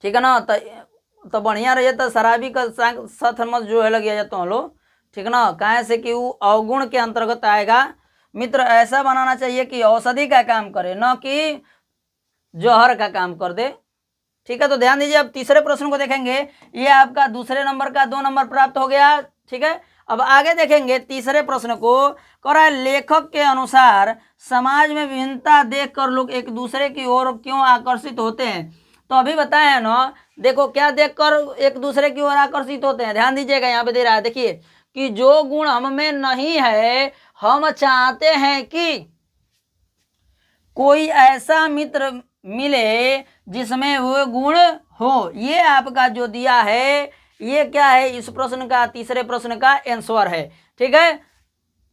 A: ठीक है ना। तो बढ़िया रहे तो शराबी का साथ मत जो है लग जाता हूँ लोग, ठीक ना, काहे से कि वो अवगुण के अंतर्गत आएगा। मित्र ऐसा बनाना चाहिए कि औषधि का काम करे, न कि जहर का काम कर दे, ठीक है। तो ध्यान दीजिए, अब तीसरे प्रश्न को देखेंगे। ये आपका दूसरे नंबर का 2 नंबर प्राप्त हो गया, ठीक है। अब आगे देखेंगे तीसरे प्रश्न को। कह रहा है लेखक के अनुसार समाज में विभिन्नता देखकर लोग एक दूसरे की ओर क्यों आकर्षित होते हैं। तो अभी बताया ना, देखो क्या देखकर एक दूसरे की ओर आकर्षित होते हैं। ध्यान दीजिएगा, यहाँ पे दे रहा है, देखिए कि जो गुण हम में नहीं है हम चाहते हैं कि कोई ऐसा मित्र मिले जिसमें वो गुण हो। ये आपका जो दिया है ये क्या है, इस प्रश्न का, तीसरे प्रश्न का आंसर है, ठीक है।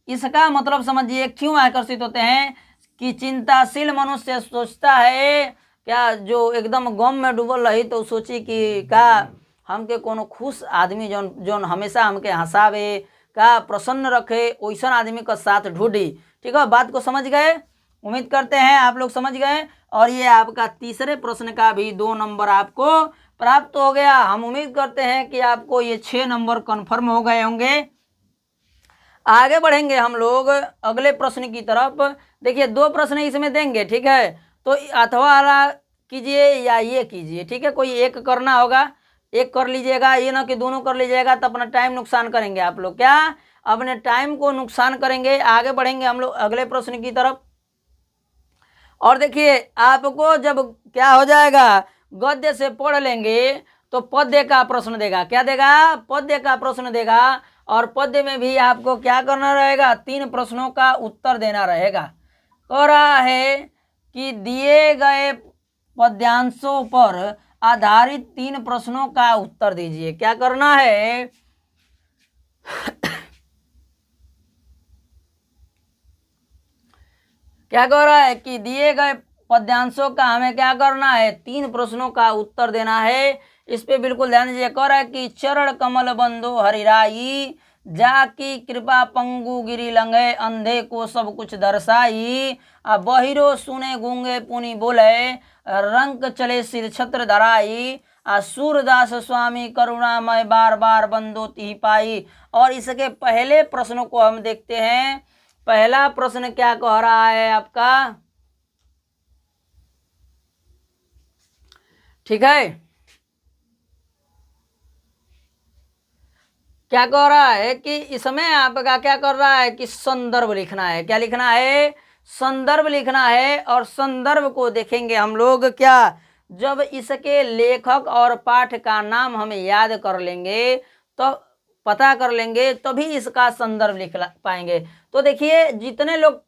A: इसका मतलब समझिए क्यों आकर्षित होते हैं कि चिंताशील मनुष्य सोचता है क्या, जो एकदम गम में डूबल रही तो सोची कि का हमके कोनो खुश आदमी जौन हमेशा हमके हंसावे, का प्रसन्न रखे, वैसा आदमी का साथ ढूंढी, ठीक है। बात को समझ गए, उम्मीद करते हैं आप लोग समझ गए। और ये आपका तीसरे प्रश्न का भी 2 नंबर आपको प्राप्त हो गया। हम उम्मीद करते हैं कि आपको ये 6 नंबर कन्फर्म हो गए होंगे। आगे बढ़ेंगे हम लोग अगले प्रश्न की तरफ। देखिए 2 प्रश्न इसमें देंगे, ठीक है, तो अथवा वाला कीजिए या ये कीजिए, ठीक है, कोई एक करना होगा, एक कर लीजिएगा, ये ना कि दोनों कर लीजिएगा तो अपना टाइम नुकसान करेंगे आप लोग, क्या अपने टाइम को नुकसान करेंगे। आगे बढ़ेंगे हम लोग अगले प्रश्न की तरफ। और देखिए आपको जब क्या हो जाएगा, गद्य से पढ़ लेंगे तो पद्य का प्रश्न देगा, क्या देगा, पद्य का प्रश्न देगा। और पद्य में भी आपको क्या करना रहेगा, 3 प्रश्नों का उत्तर देना रहेगा। कह रहा है कि दिए गए पद्यांशों पर आधारित 3 प्रश्नों का उत्तर दीजिए। क्या करना है, क्या कह रहा है कि दिए गए पद्यांशों का हमें क्या करना है, 3 प्रश्नों का उत्तर देना है। इस पे बिल्कुल ध्यान दीजिए। कह रहा है कि चरण कमल बंदो हरिराई, जाकी कृपा पंगु गिरी लंघे, अंधे को सब कुछ दर्शाई, बहिरो सुने गूंगे पुनि बोले, रंक चले सिर छत्र धराई, सूरदास स्वामी करुणामय बार बार बंदो तिहि पाई। और इसके पहले प्रश्नों को हम देखते हैं। पहला प्रश्न क्या कह रहा है आपका, ठीक है, क्या कह रहा है कि इसमें आपका क्या कर रहा है कि संदर्भ लिखना है। क्या लिखना है, संदर्भ लिखना है। और संदर्भ को देखेंगे हम लोग, क्या जब इसके लेखक और पाठ का नाम हम याद कर लेंगे तो पता कर लेंगे तभी इसका संदर्भ लिख पाएंगे। तो देखिए जितने लोग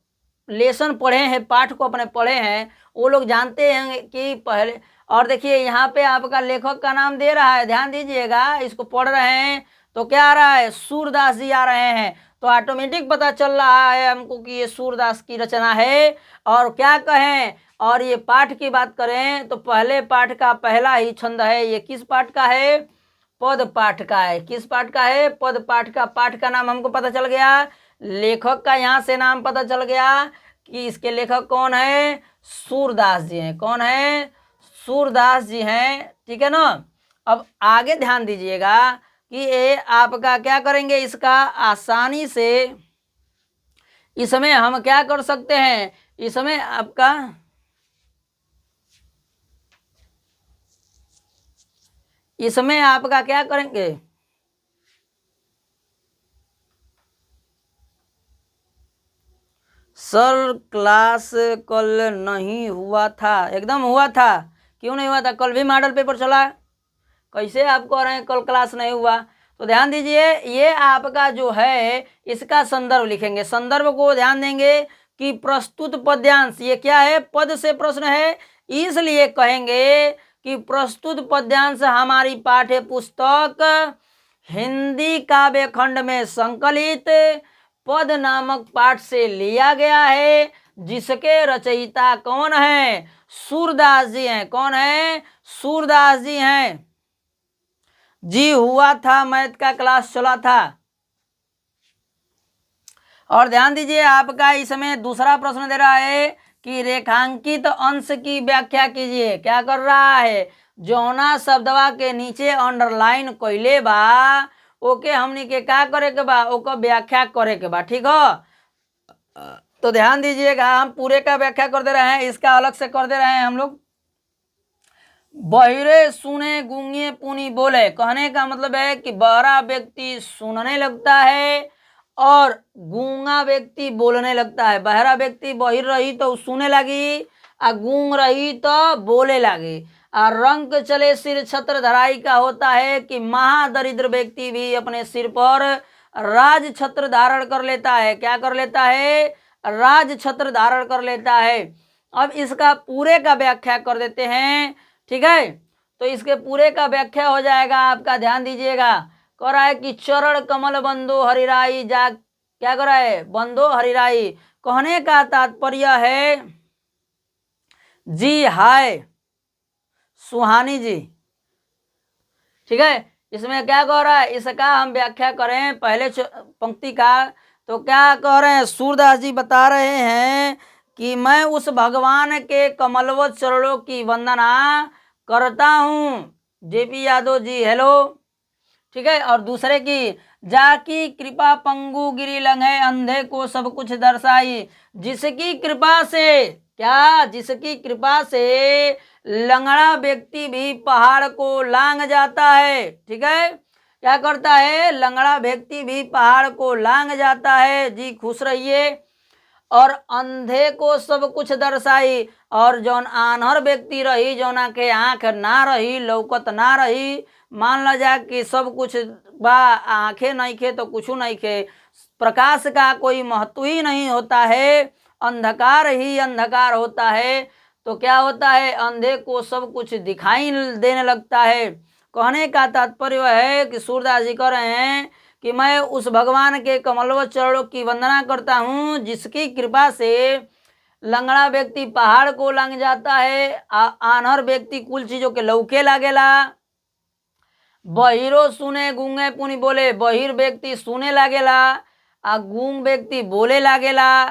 A: लेसन पढ़े हैं, पाठ को अपने पढ़े हैं, वो लोग जानते हैं कि पहले। और देखिए यहाँ पे आपका लेखक का नाम दे रहा है, ध्यान दीजिएगा, इसको पढ़ रहे हैं तो क्या आ रहा है, सूरदास जी आ रहे हैं, तो ऑटोमेटिक पता चल रहा है हमको कि ये सूरदास की रचना है। और क्या कहें, और ये पाठ की बात करें तो पहले पाठ का पहला ही छंद है। ये किस पाठ का है, पद पाठ का है। किस पाठ का है, पद पाठ का। पाठ का नाम हमको पता चल गया, लेखक का यहाँ से नाम पता चल गया कि इसके लेखक कौन है, सूरदास जी हैं। कौन है, सूरदास जी हैं, ठीक है ना। अब आगे ध्यान दीजिएगा कि ये आपका क्या करेंगे, इसका आसानी से इसमें हम क्या कर सकते हैं, इसमें आपका इसमें आपका क्या करेंगे, सर क्लास कल नहीं हुआ था। एकदम हुआ था, क्यों नहीं हुआ था, कल भी मॉडल पेपर चला। कैसे आप कह रहे हैं कल क्लास नहीं हुआ। तो ध्यान दीजिए, ये आपका जो है इसका संदर्भ लिखेंगे। संदर्भ को ध्यान देंगे कि प्रस्तुत पद्यांश, ये क्या है, पद से प्रश्न है, इसलिए कहेंगे कि प्रस्तुत पद्यांश हमारी पाठ्य पुस्तक हिंदी काव्य खंड में संकलित पद नामक पाठ से लिया गया है, जिसके रचयिता कौन है, सूरदास जी हैं। कौन है, सूरदास जी हैं। जी हुआ था, मैथ का क्लास चला था। और ध्यान दीजिए आपका इसमें दूसरा प्रश्न दे रहा है कि रेखांकित अंश की व्याख्या कीजिए। क्या कर रहा है, जौना शब्दवा के नीचे अंडरलाइन कइले बा ओके हमनी के क्या करे के बा, ओकर व्याख्या करे के बा, ठीक हो। तो ध्यान दीजिएगा, हम पूरे का व्याख्या कर दे रहे हैं, इसका अलग से कर दे रहे हैं हम लोग। बहिरे सुने गूंगे पुनी बोले, कहने का मतलब है कि बहरा व्यक्ति सुनने लगता है और गूंगा व्यक्ति बोलने लगता है। बहरा व्यक्ति बहिर रही तो सुने लगी, और गूंग रही तो बोले लगी। और रंग चले सिर छत्र धराई का होता है कि महादरिद्र व्यक्ति भी अपने सिर पर राज छत्र धारण कर लेता है। क्या कर लेता है, राज छत्र धारण कर लेता है। अब इसका पूरे का व्याख्या कर देते हैं, ठीक है। तो इसके पूरे का व्याख्या हो जाएगा आपका, ध्यान दीजिएगा। कह रहा है कि चरण कमल बंदो हरिराई, जा क्या कर रहा है, बंदो हरिराई। कहने का तात्पर्य है जी हाय सुहानी जी, ठीक है। इसमें क्या कह रहा है, इसका हम व्याख्या करें पहले पंक्ति का, तो क्या कह रहे हैं, सूरदास जी बता रहे हैं कि मैं उस भगवान के कमलवत चरणों की वंदना करता हूँ। जेपी यादव जी हेलो, ठीक है। और दूसरे की, जाकी कृपा पंगु गिरी लंघे अंधे को सब कुछ दर्शाई, जिसकी कृपा से, क्या, जिसकी कृपा से लंगड़ा व्यक्ति भी पहाड़ को लांग जाता है। ठीक है, क्या करता है, लंगड़ा व्यक्ति भी पहाड़ को लांग जाता है। जी खुश रहिए। और अंधे को सब कुछ दर्शाई, और जौन आन्हर व्यक्ति रही, जौना के आँख ना रही, लौकत ना रही, मान ला जा कि सब कुछ बा, आँखें नहीं खे तो कुछ नहीं खे, प्रकाश का कोई महत्व ही नहीं होता है, अंधकार ही अंधकार होता है, तो क्या होता है, अंधे को सब कुछ दिखाई देने लगता है। कहने का तात्पर्य वह है कि सूरदास जी कह रहे हैं कि मैं उस भगवान के कमलवत चरणों की वंदना करता हूँ, जिसकी कृपा से लंगड़ा व्यक्ति पहाड़ को लंघ जाता है, आन्हर व्यक्ति कुल चीजों के लौके लागेला, बहिरो सुने गूंगे पुनि बोले, बहिर व्यक्ति सुने लागेला, आ गूंग व्यक्ति बोले लागेला।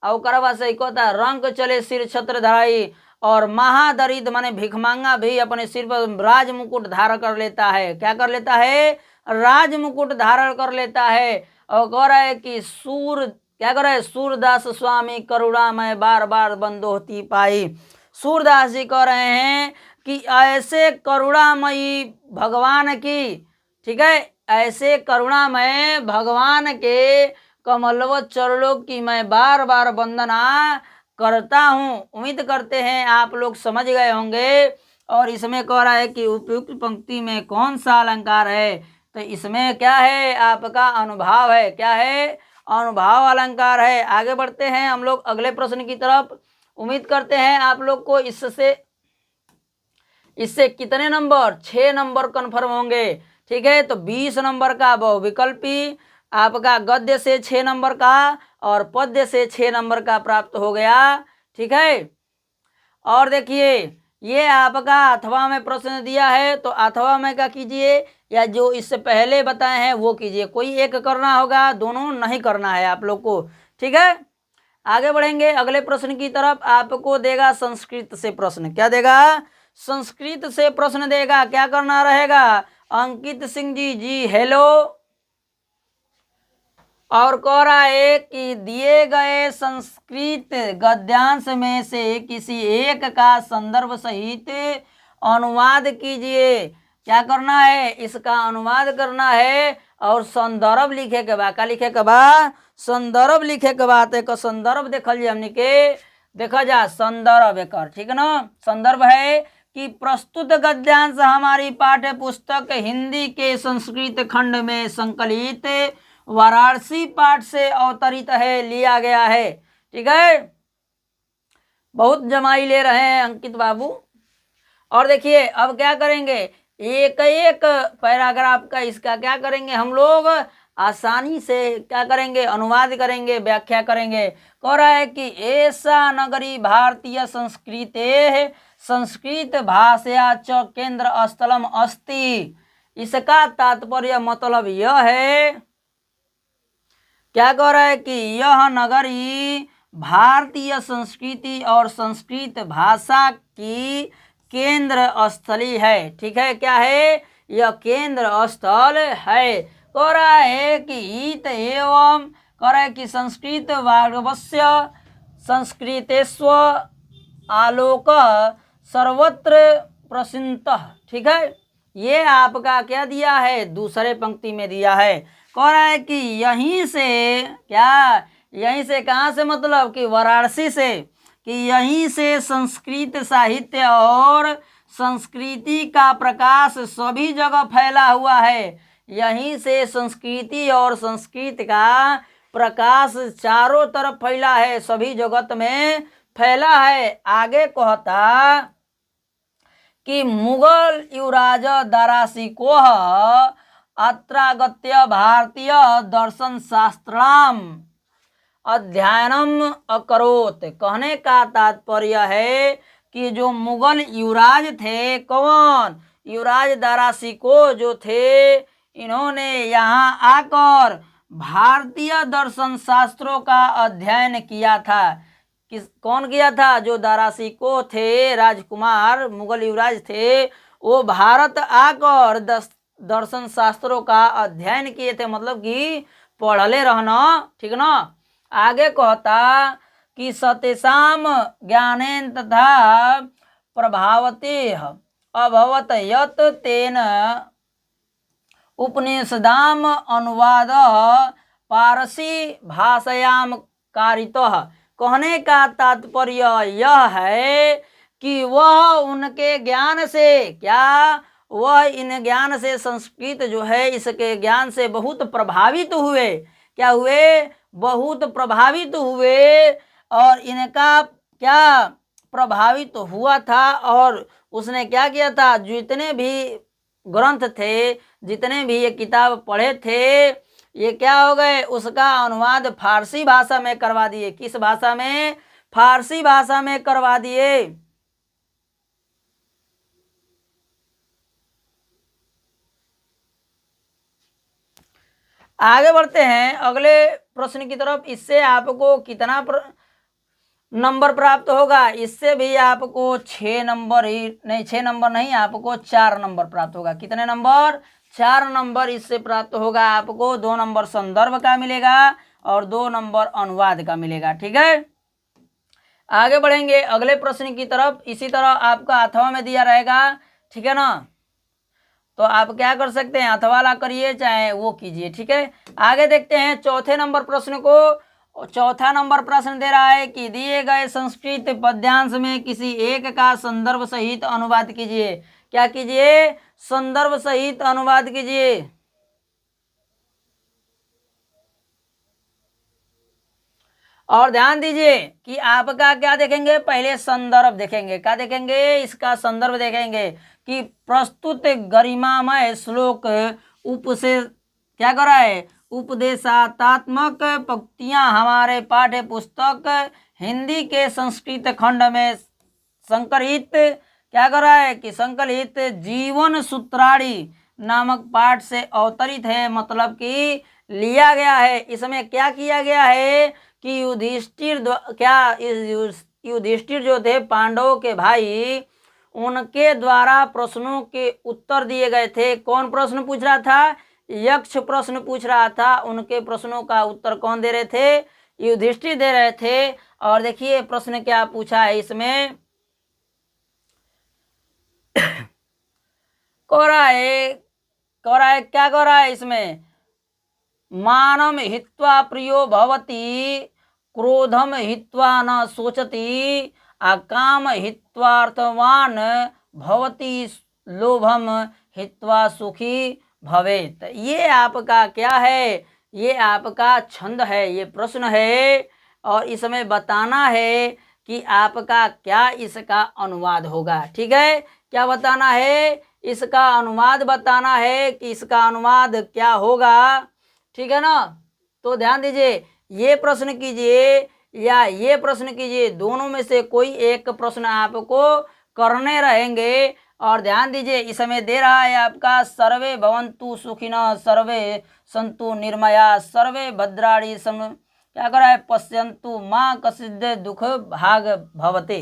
A: और ओकरा बाद से कहता रंग चले सिर छत्र धराई, और महादरिद्र माने भिखमांगा भी अपने सिर पर राज मुकुट धारण कर लेता है। क्या कर लेता है, राज मुकुट धारण कर लेता है। और कह रहा है कि सूर, क्या कर रहा है, सूरदास स्वामी करुणा में बार बार बंदोहती पाई। सूरदास जी कह रहे हैं कि ऐसे करुणामयी भगवान की, ठीक है, ऐसे करुणामय भगवान के कमलवत चरणों की मैं बार बार वंदना करता हूँ। उम्मीद करते हैं आप लोग समझ गए होंगे। और इसमें कह रहा है कि उपयुक्त पंक्ति में कौन सा अलंकार है, तो इसमें क्या है, आपका अनुभाव है। क्या है, अनुभाव अलंकार है। आगे बढ़ते हैं हम लोग अगले प्रश्न की तरफ। उम्मीद करते हैं आप लोग को इससे कितने नंबर, 6 नंबर कन्फर्म होंगे। ठीक है, तो 20 नंबर का बहुविकल्पी आपका गद्य से 6 नंबर का और पद्य से 6 नंबर का प्राप्त हो गया। ठीक है, और देखिए ये आपका अथवा में प्रश्न दिया है, तो अथवा में क्या कीजिए, या जो इससे पहले बताए हैं वो कीजिए, कोई एक करना होगा, दोनों नहीं करना है आप लोग को। ठीक है, आगे बढ़ेंगे अगले प्रश्न की तरफ। आपको देगा संस्कृत से प्रश्न। क्या देगा, संस्कृत से प्रश्न देगा। क्या करना रहेगा, अंकित सिंह जी हेलो। और कह रहा है कि दिए गए संस्कृत गद्यांश में से किसी एक का संदर्भ सहित अनुवाद कीजिए। क्या करना है, इसका अनुवाद करना है और संदर्भ लिखे के बाद, क्या लिखे के बाद, संदर्भ लिखे के बाद एक संदर्भ देखल जाए हमने के, देखा जा संदर्भ एक, ठीक है ना। संदर्भ है कि प्रस्तुत गद्यांश हमारी पाठ्य पुस्तक हिंदी के संस्कृत खंड में संकलित वाराणसी पाठ से अवतरित है, लिया गया है। ठीक है, बहुत जमाई ले रहे हैं अंकित बाबू। और देखिए अब क्या करेंगे, एक एक पैराग्राफ का इसका क्या करेंगे हम लोग, आसानी से क्या करेंगे, अनुवाद करेंगे, व्याख्या करेंगे। कह रहा है कि ऐसा नगरी भारतीय संस्कृते संस्कृत भाषा च केंद्र स्थलम अस्ति। इसका तात्पर्य मतलब यह है, क्या कह रहा है कि यह नगरी भारतीय संस्कृति और संस्कृत भाषा की केंद्र स्थली है। ठीक है, क्या है, यह केंद्र स्थल है। कह रहा है कि इत एवं, कह रहा है कि संस्कृत वाग्वस्य संस्कृतेस्व आलोक सर्वत्र प्रसिद्धः। ठीक है, ये आपका क्या दिया है, दूसरे पंक्ति में दिया है। कह रहा है कि यहीं से, क्या, यहीं से, कहाँ से, मतलब कि वाराणसी से, कि यहीं से संस्कृत साहित्य और संस्कृति का प्रकाश सभी जगह फैला हुआ है। यहीं से संस्कृति और संस्कृत का प्रकाश चारों तरफ फैला है, सभी जगत में फैला है। आगे कहता कि मुगल युवराज दारासिकोह अत्रागत्य भारतीय दर्शन शास्त्राम अध्ययनम अकरोत। कहने का तात्पर्य है कि जो मुगल युवराज थे, कौन, युवराज दारासिकोह जो थे, इन्होंने यहाँ आकर भारतीय दर्शन शास्त्रों का अध्ययन किया था। कौन किया था, जो दारासिकोह थे, राजकुमार मुगल युवराज थे, वो भारत आकर दर्शन शास्त्रों का अध्ययन किए थे, मतलब कि पढ़ले रहना, ठीक ना। आगे कहता कि सतेषाम ज्ञानेन तथा प्रभावते अभवत यत तेन उपनिषदाम अनुवाद पारसी भाषायाम कारितः। कहने का तात्पर्य यह है कि वह उनके ज्ञान से, क्या वह इन ज्ञान से, संस्कृत जो है इसके ज्ञान से बहुत प्रभावित हुए। क्या हुए? बहुत प्रभावित हुए। और इनका क्या प्रभावित हुआ था, और उसने क्या किया था, जितने भी ग्रंथ थे, जितने भी ये किताब पढ़े थे, ये क्या हो गए, उसका अनुवाद फारसी भाषा में करवा दिए। किस भाषा में? फारसी भाषा में करवा दिए। आगे बढ़ते हैं अगले प्रश्न की तरफ। इससे आपको कितना नंबर प्राप्त होगा? इससे भी आपको 6 नंबर ही नहीं, 6 नंबर नहीं, आपको 4 नंबर प्राप्त होगा। कितने नंबर? 4 नंबर इससे प्राप्त होगा आपको। 2 नंबर संदर्भ का मिलेगा और 2 नंबर अनुवाद का मिलेगा। ठीक है, आगे बढ़ेंगे अगले प्रश्न की तरफ। इसी तरह आपका अथवा में दिया रहेगा, ठीक है ना। तो आप क्या कर सकते हैं, अथवा ला करिए चाहे वो कीजिए। ठीक है, आगे देखते हैं चौथे नंबर प्रश्न को। चौथा नंबर प्रश्न दे रहा है कि दिए गए संस्कृत पद्यांश में किसी एक का संदर्भ सहित अनुवाद कीजिए। क्या कीजिए? संदर्भ सहित अनुवाद कीजिए। और ध्यान दीजिए कि आपका क्या देखेंगे, पहले संदर्भ देखेंगे। क्या देखेंगे? इसका संदर्भ देखेंगे कि प्रस्तुत गरिमामय श्लोक उपसे क्या कर रहा है, उपदेशात्मक पंक्तियां हमारे पाठ्य पुस्तक हिंदी के संस्कृत खंड में संकलित क्या कर रहा है कि संकलित जीवन सूत्राणी नामक पाठ से अवतरित है, मतलब कि लिया गया है। इसमें क्या किया गया है कि युधिष्ठिर जो थे पांडवों के भाई, उनके द्वारा प्रश्नों के उत्तर दिए गए थे। कौन प्रश्न पूछ रहा था? यक्ष प्रश्न पूछ रहा था। उनके प्रश्नों का उत्तर कौन दे रहे थे? युधिष्ठिर दे रहे थे। और देखिए प्रश्न क्या पूछा है इसमें, कह रहा है क्या कह रहा है इसमें, मानम हित्वा प्रियो भवति, क्रोधम हित्वा न सोचति, अकाम हित्वार्थवान भवति, लोभम हित्वा सुखी भवेत। ये आपका क्या है? ये आपका छंद है, ये प्रश्न है। और इसमें बताना है कि आपका क्या इसका अनुवाद होगा। ठीक है, क्या बताना है? इसका अनुवाद बताना है कि इसका अनुवाद क्या होगा। ठीक है ना। तो ध्यान दीजिए, ये प्रश्न कीजिए या ये प्रश्न कीजिए, दोनों में से कोई एक प्रश्न आपको करने रहेंगे। और ध्यान दीजिए इसमें दे रहा है आपका सर्वे भवन्तु सुखिनः, सर्वे सन्तु निर्मया, सर्वे भद्राणि क्या कर रहा है, पश्यन्तु माँ कश्चित् दुख भाग भवते।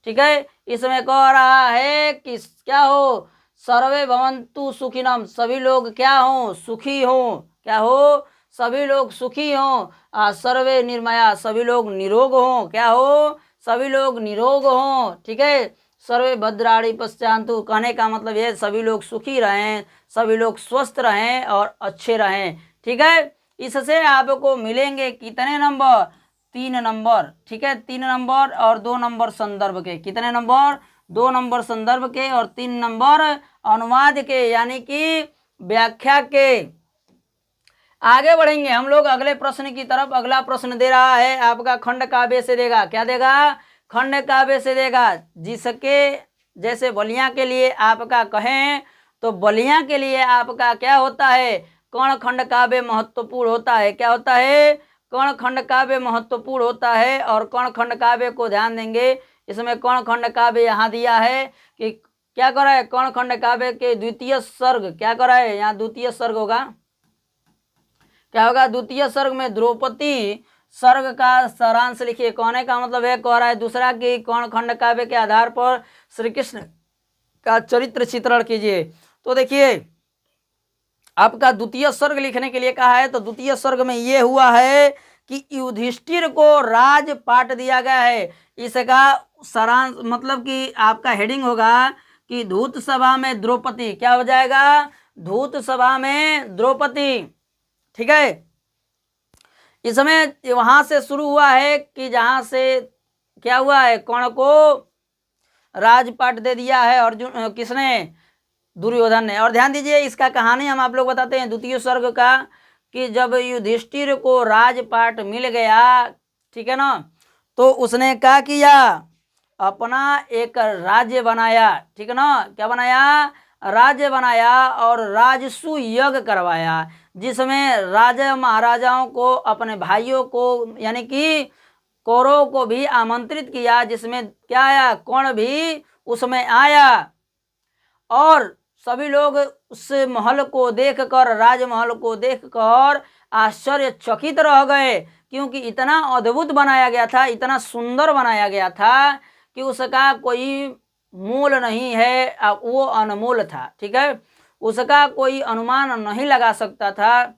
A: ठीक है, इसमें कह रहा है कि क्या हो, सर्वे भवन्तु सुखिनः, सभी लोग क्या हो, सुखी हो। क्या हो? सभी लोग सुखी हों। सर्वे निर्मया, सभी लोग निरोग हों। क्या हो? सभी लोग निरोग हों। ठीक है, सर्वे भद्राणि पश्यन्तु, कहने का मतलब ये सभी लोग सुखी रहें, सभी लोग स्वस्थ रहें और अच्छे रहें। ठीक है, इससे आपको मिलेंगे कितने नंबर? 3 नंबर। ठीक है, 3 नंबर और 2 नंबर संदर्भ के। कितने नंबर? 2 नंबर संदर्भ के और 3 नंबर अनुवाद के, यानी कि व्याख्या के। आगे बढ़ेंगे हम लोग अगले प्रश्न की तरफ। अगला प्रश्न दे रहा है आपका खंड काव्य से देगा। क्या देगा? खंड काव्य से देगा। जिसके जैसे बलियां के लिए आपका कहें तो बलियां के लिए आपका क्या होता है, कर्ण खंड काव्य महत्वपूर्ण होता है। क्या होता है? कर्ण खंड काव्य महत्वपूर्ण होता है। और कर्ण खंड काव्य को ध्यान देंगे, इसमें कर्ण खंड काव्य यहाँ दिया है कि क्या कर रहा है, कर्ण खंड काव्य के द्वितीय सर्ग। क्या कर रहा है, यहाँ द्वितीय सर्ग होगा। क्या होगा? द्वितीय सर्ग में द्रौपदी सर्ग का सारांश लिखिए। कहने का मतलब है, कह रहा है दूसरा कि कर्ण खंड काव्य के आधार पर श्री कृष्ण का चरित्र चित्रण कीजिए। तो देखिए आपका द्वितीय सर्ग लिखने के लिए कहा है। तो द्वितीय सर्ग में ये हुआ है कि युधिष्ठिर को राजपाट दिया गया है। इसका सारांश मतलब कि आपका हेडिंग होगा कि धूत सभा में द्रौपदी, क्या हो जाएगा, धूत सभा में द्रौपदी। ठीक है, इसमें वहां से शुरू हुआ है कि जहां से क्या हुआ है, कर्ण को राजपाट दे दिया है अर्जुन, किसने, दुर्योधन ने। और ध्यान दीजिए, इसका कहानी हम आप लोग बताते हैं द्वितीय सर्ग का, कि जब युधिष्ठिर को राजपाट मिल गया, ठीक है ना, तो उसने क्या किया, अपना एक राज्य बनाया। ठीक है ना, क्या बनाया, राज्य बनाया और राजसू यज्ञ करवाया, जिसमें राजा महाराजाओं को, अपने भाइयों को, यानी कि कौरवों को भी आमंत्रित किया, जिसमें क्या आया, कर्ण भी उसमें आया। और सभी लोग उस महल को देखकर, राजमहल को देखकर आश्चर्यचकित रह गए, क्योंकि इतना अद्भुत बनाया गया था, इतना सुंदर बनाया गया था कि उसका कोई मोल नहीं है, वो अनमोल था। ठीक है, उसका कोई अनुमान नहीं लगा सकता था,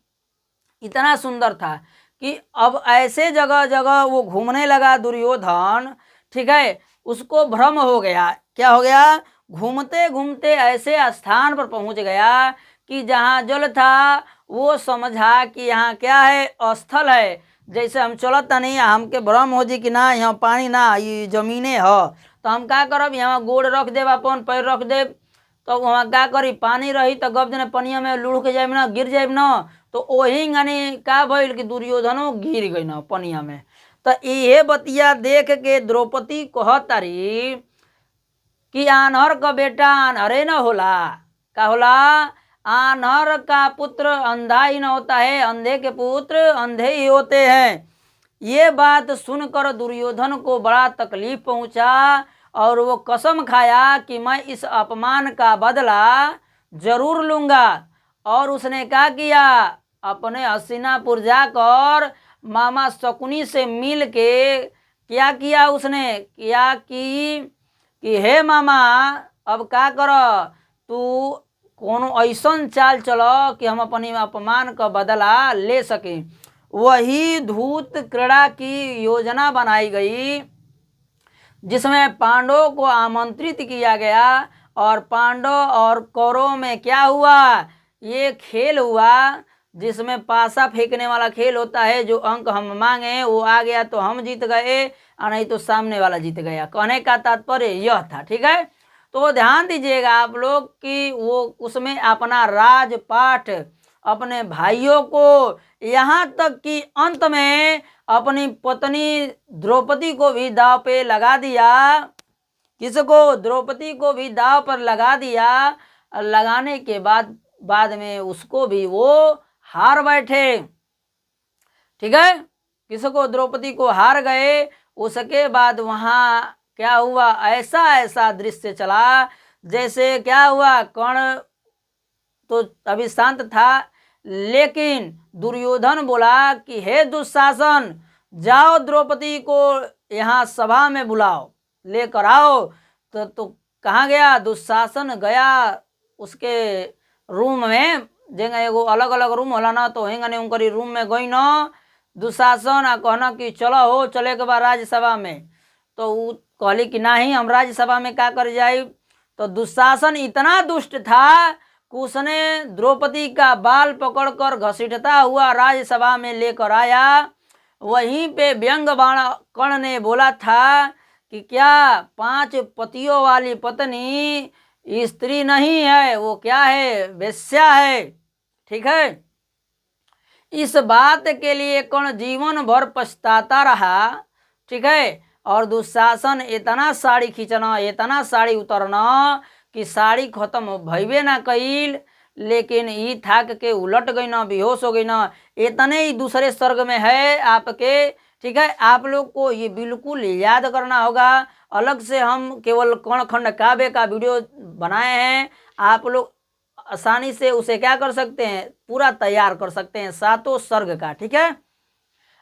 A: इतना सुंदर था कि अब ऐसे जगह जगह वो घूमने लगा दुर्योधन। ठीक है, उसको भ्रम हो गया, क्या हो गया, घूमते घूमते ऐसे स्थान पर पहुंच गया कि जहाँ जल था वो समझा कि यहाँ क्या है, स्थल है। जैसे हम चलत नहीं, हमके भ्रम हो जी कि ना यहाँ पानी ना, ये जमीने है, तो हम क्या करब, यहाँ गोड़ रख देब, अपन पैर रख देब, तो वहाँ क्या करी, पानी रही तो गब दिन पनिया में लुढ़क जाए ना, गिर जाए ना, तो वही गानी का भइल कि दुर्योधनो गिर गई ना पनिया में। तो ये बतिया देख के द्रौपदी कहतारी कि आन्हर का बेटा आन्हरे न होला, का होला, आन्हर का पुत्र अंधा ही न होता है, अंधे के पुत्र अंधे ही होते हैं। ये बात सुनकर दुर्योधन को बड़ा तकलीफ पहुंचा और वो कसम खाया कि मैं इस अपमान का बदला जरूर लूंगा। और उसने क्या किया, अपने हस्तिनापुर जाकर मामा शकुनी से मिल के क्या किया, उसने क्या कि हे मामा, अब क्या कर, तू कोनो ऐसन चाल चलो कि हम अपनी अपमान का बदला ले सके। वही धूत क्रीड़ा की योजना बनाई गई, जिसमें पांडवों को आमंत्रित किया गया, और पांडव और कौरव में क्या हुआ, ये खेल हुआ, जिसमें पासा फेंकने वाला खेल होता है। जो अंक हम मांगे वो आ गया तो हम जीत गए, और नहीं तो सामने वाला जीत गया। कहने का तात्पर्य यह था। ठीक है, तो ध्यान दीजिएगा आप लोग कि वो उसमें अपना राजपाट, अपने भाइयों को, यहाँ तक कि अंत में अपनी पत्नी द्रौपदी को भी दाव पे लगा दिया। किसको, द्रौपदी को भी दाव पर लगा दिया। लगाने के बाद में उसको भी वो हार बैठे। ठीक है, किसको, द्रौपदी को हार गए। उसके बाद वहाँ क्या हुआ, ऐसा ऐसा दृश्य चला, जैसे क्या हुआ, कर्ण तो अभी शांत था, लेकिन दुर्योधन बोला कि हे दुशासन, जाओ द्रौपदी को यहाँ सभा में बुलाओ, लेकर आओ। तो कहाँ गया, दुशासन गया उसके रूम में, जेंगा एगो अलग अलग रूम होला ना, तो हेंगा ने उनकरी रूम में गई ना दुशासन, आ कहना कि चलो हो, चले के बाद राज्यसभा में। तो वो कहली कि नहीं, हम राज्यसभा में क्या कर जाए। तो दुशासन इतना दुष्ट था कि उसने द्रौपदी का बाल पकड़कर घसीटता हुआ राज्यसभा में लेकर आया। वहीं पे व्यंग बाण कर्ण ने बोला था कि क्या 5 पतियों वाली पत्नी स्त्री नहीं है, वो क्या है, वेश्या है। ठीक है, इस बात के लिए कर्ण जीवन भर पछताता रहा। ठीक है, और दुशासन इतना साड़ी खींचना, इतना साड़ी उतरना कि साड़ी खत्म भइबे ना कईल, लेकिन ये थाक के उलट गई ना, बेहोश हो गई ना। इतने ही दूसरे सर्ग में है आपके। ठीक है, आप लोग को ये बिल्कुल याद करना होगा। अलग से हम केवल कर्ण खंड काव्य का वीडियो बनाए हैं, आप लोग आसानी से उसे क्या कर सकते हैं, पूरा तैयार कर सकते हैं 7 सर्ग का। ठीक है,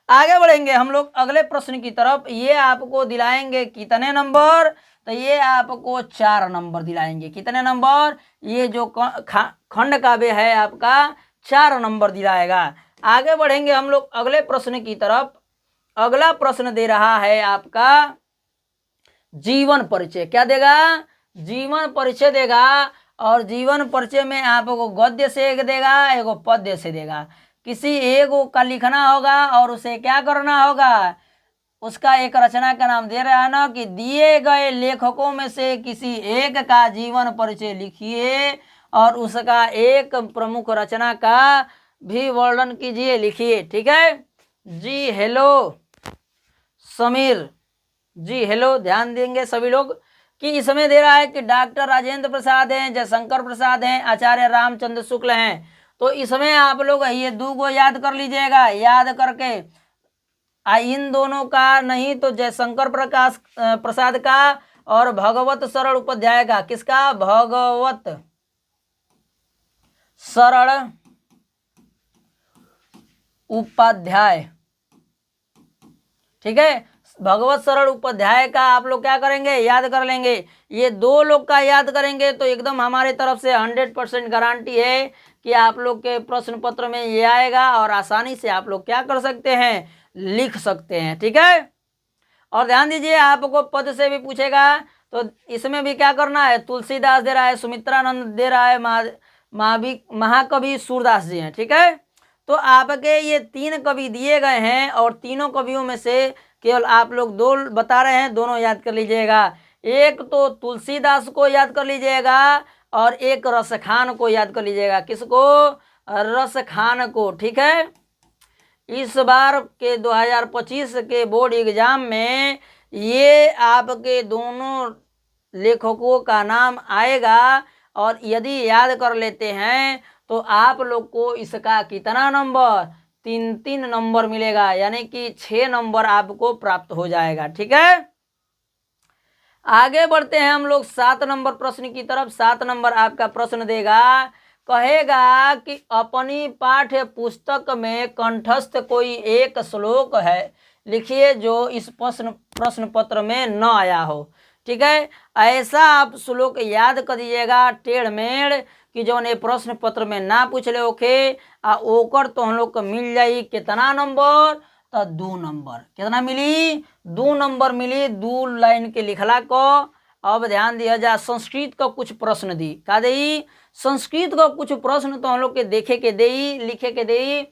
A: आगे बढ़ेंगे हम लोग अगले प्रश्न की तरफ। ये आपको दिलाएंगे कितने नंबर, तो ये आपको 4 नंबर दिलाएंगे। कितने नंबर, ये जो खंड काव्य है आपका 4 नंबर दिलाएगा। आगे बढ़ेंगे हम लोग अगले प्रश्न की तरफ। अगला प्रश्न दे रहा है आपका जीवन परिचय। क्या देगा? जीवन परिचय देगा। और जीवन परिचय में आपको गद्य से एक देगा, एगो पद्य से देगा। किसी एक का लिखना होगा और उसे क्या करना होगा, उसका एक रचना का नाम दे रहा है ना कि दिए गए लेखकों में से किसी एक का जीवन परिचय लिखिए और उसका एक प्रमुख रचना का भी वर्णन कीजिए, लिखिए। ठीक है जी। हेलो समीर जी, हेलो। ध्यान देंगे सभी लोग कि इसमें दे रहा है कि डॉक्टर राजेंद्र प्रसाद हैं, जयशंकर प्रसाद हैं, आचार्य रामचंद्र शुक्ल हैं। तो इसमें आप लोग ये 2 को याद कर लीजिएगा। याद करके इन दोनों का नहीं तो जयशंकर प्रसाद का और भगवत सरल उपाध्याय का। किसका? भगवत सरल उपाध्याय। ठीक है, भगवत सरल उपाध्याय का आप लोग क्या करेंगे, याद कर लेंगे। ये 2 लोग का याद करेंगे तो एकदम हमारे तरफ से 100% गारंटी है कि आप लोग के प्रश्न पत्र में ये आएगा और आसानी से आप लोग क्या कर सकते हैं, लिख सकते हैं। ठीक है, और ध्यान दीजिए आपको पद से भी पूछेगा तो इसमें भी क्या करना है। तुलसीदास दे रहा है, सुमित्रानंद दे रहा है, महाकवि सूरदास जी हैं। ठीक है, तो आपके ये 3 कवि दिए गए हैं और तीनों कवियों में से केवल आप लोग 2 बता रहे हैं, दोनों याद कर लीजिएगा। एक तो तुलसीदास को याद कर लीजिएगा और एक रसखान को याद कर लीजिएगा। किसको? रसखान को। ठीक है, इस बार के 2025 के बोर्ड एग्जाम में ये आपके दोनों लेखकों का नाम आएगा और यदि याद कर लेते हैं तो आप लोग को इसका कितना नंबर, 3 नंबर मिलेगा, यानी कि 6 नंबर आपको प्राप्त हो जाएगा। ठीक है, आगे बढ़ते हैं हम लोग 7 नंबर प्रश्न की तरफ। 7 नंबर आपका प्रश्न देगा, कहेगा कि अपनी पाठ्य पुस्तक में कंठस्थ कोई एक श्लोक है, लिखिए जो इस प्रश्न पत्र में न आया हो। ठीक है, ऐसा आप श्लोक याद कर दीजिएगा टेढ़ मेढ़ कि जो ने प्रश्न पत्र में ना पूछले ओके ओकर तो हम लोग को मिल जाई कितना नंबर, तो 2 नंबर। कितना मिली? 2 नंबर मिली 2 लाइन के लिखला को। अब ध्यान दिया जा, संस्कृत का कुछ प्रश्न दी का दी, संस्कृत का कुछ प्रश्न तो हम लोग के देखे के देई, लिखे के देई।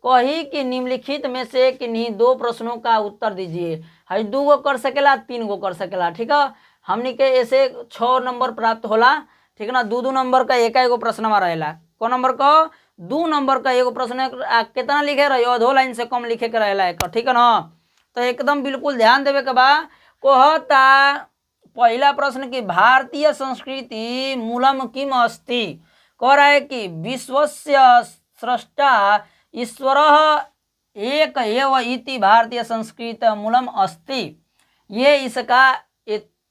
A: कही कि निम्नलिखित में से किन्हीं 2 प्रश्नों का उत्तर दीजिए। हई 2 गो कर सकेला, 3 गो कर सकेला। ठीक है, हमने के ऐसे 6 नंबर प्राप्त होला। ठीक ना, 2 नंबर का एक प्रश्न में रहेला। को नंबर का 2 नंबर का एगो प्रश्न कितना लिखे रहो, 2 लाइन से कम लिखे के रहेला एक। ठीक है ना, तो एकदम बिल्कुल ध्यान देवे के बा। कहता पहला प्रश्न की भारतीय संस्कृति मूलम किम अस्ति। कह रहा है कि विश्वस्य स्रष्टा ईश्वरः एक एव इति भारतीय संस्कृत मूलम अस्ति। ये इसका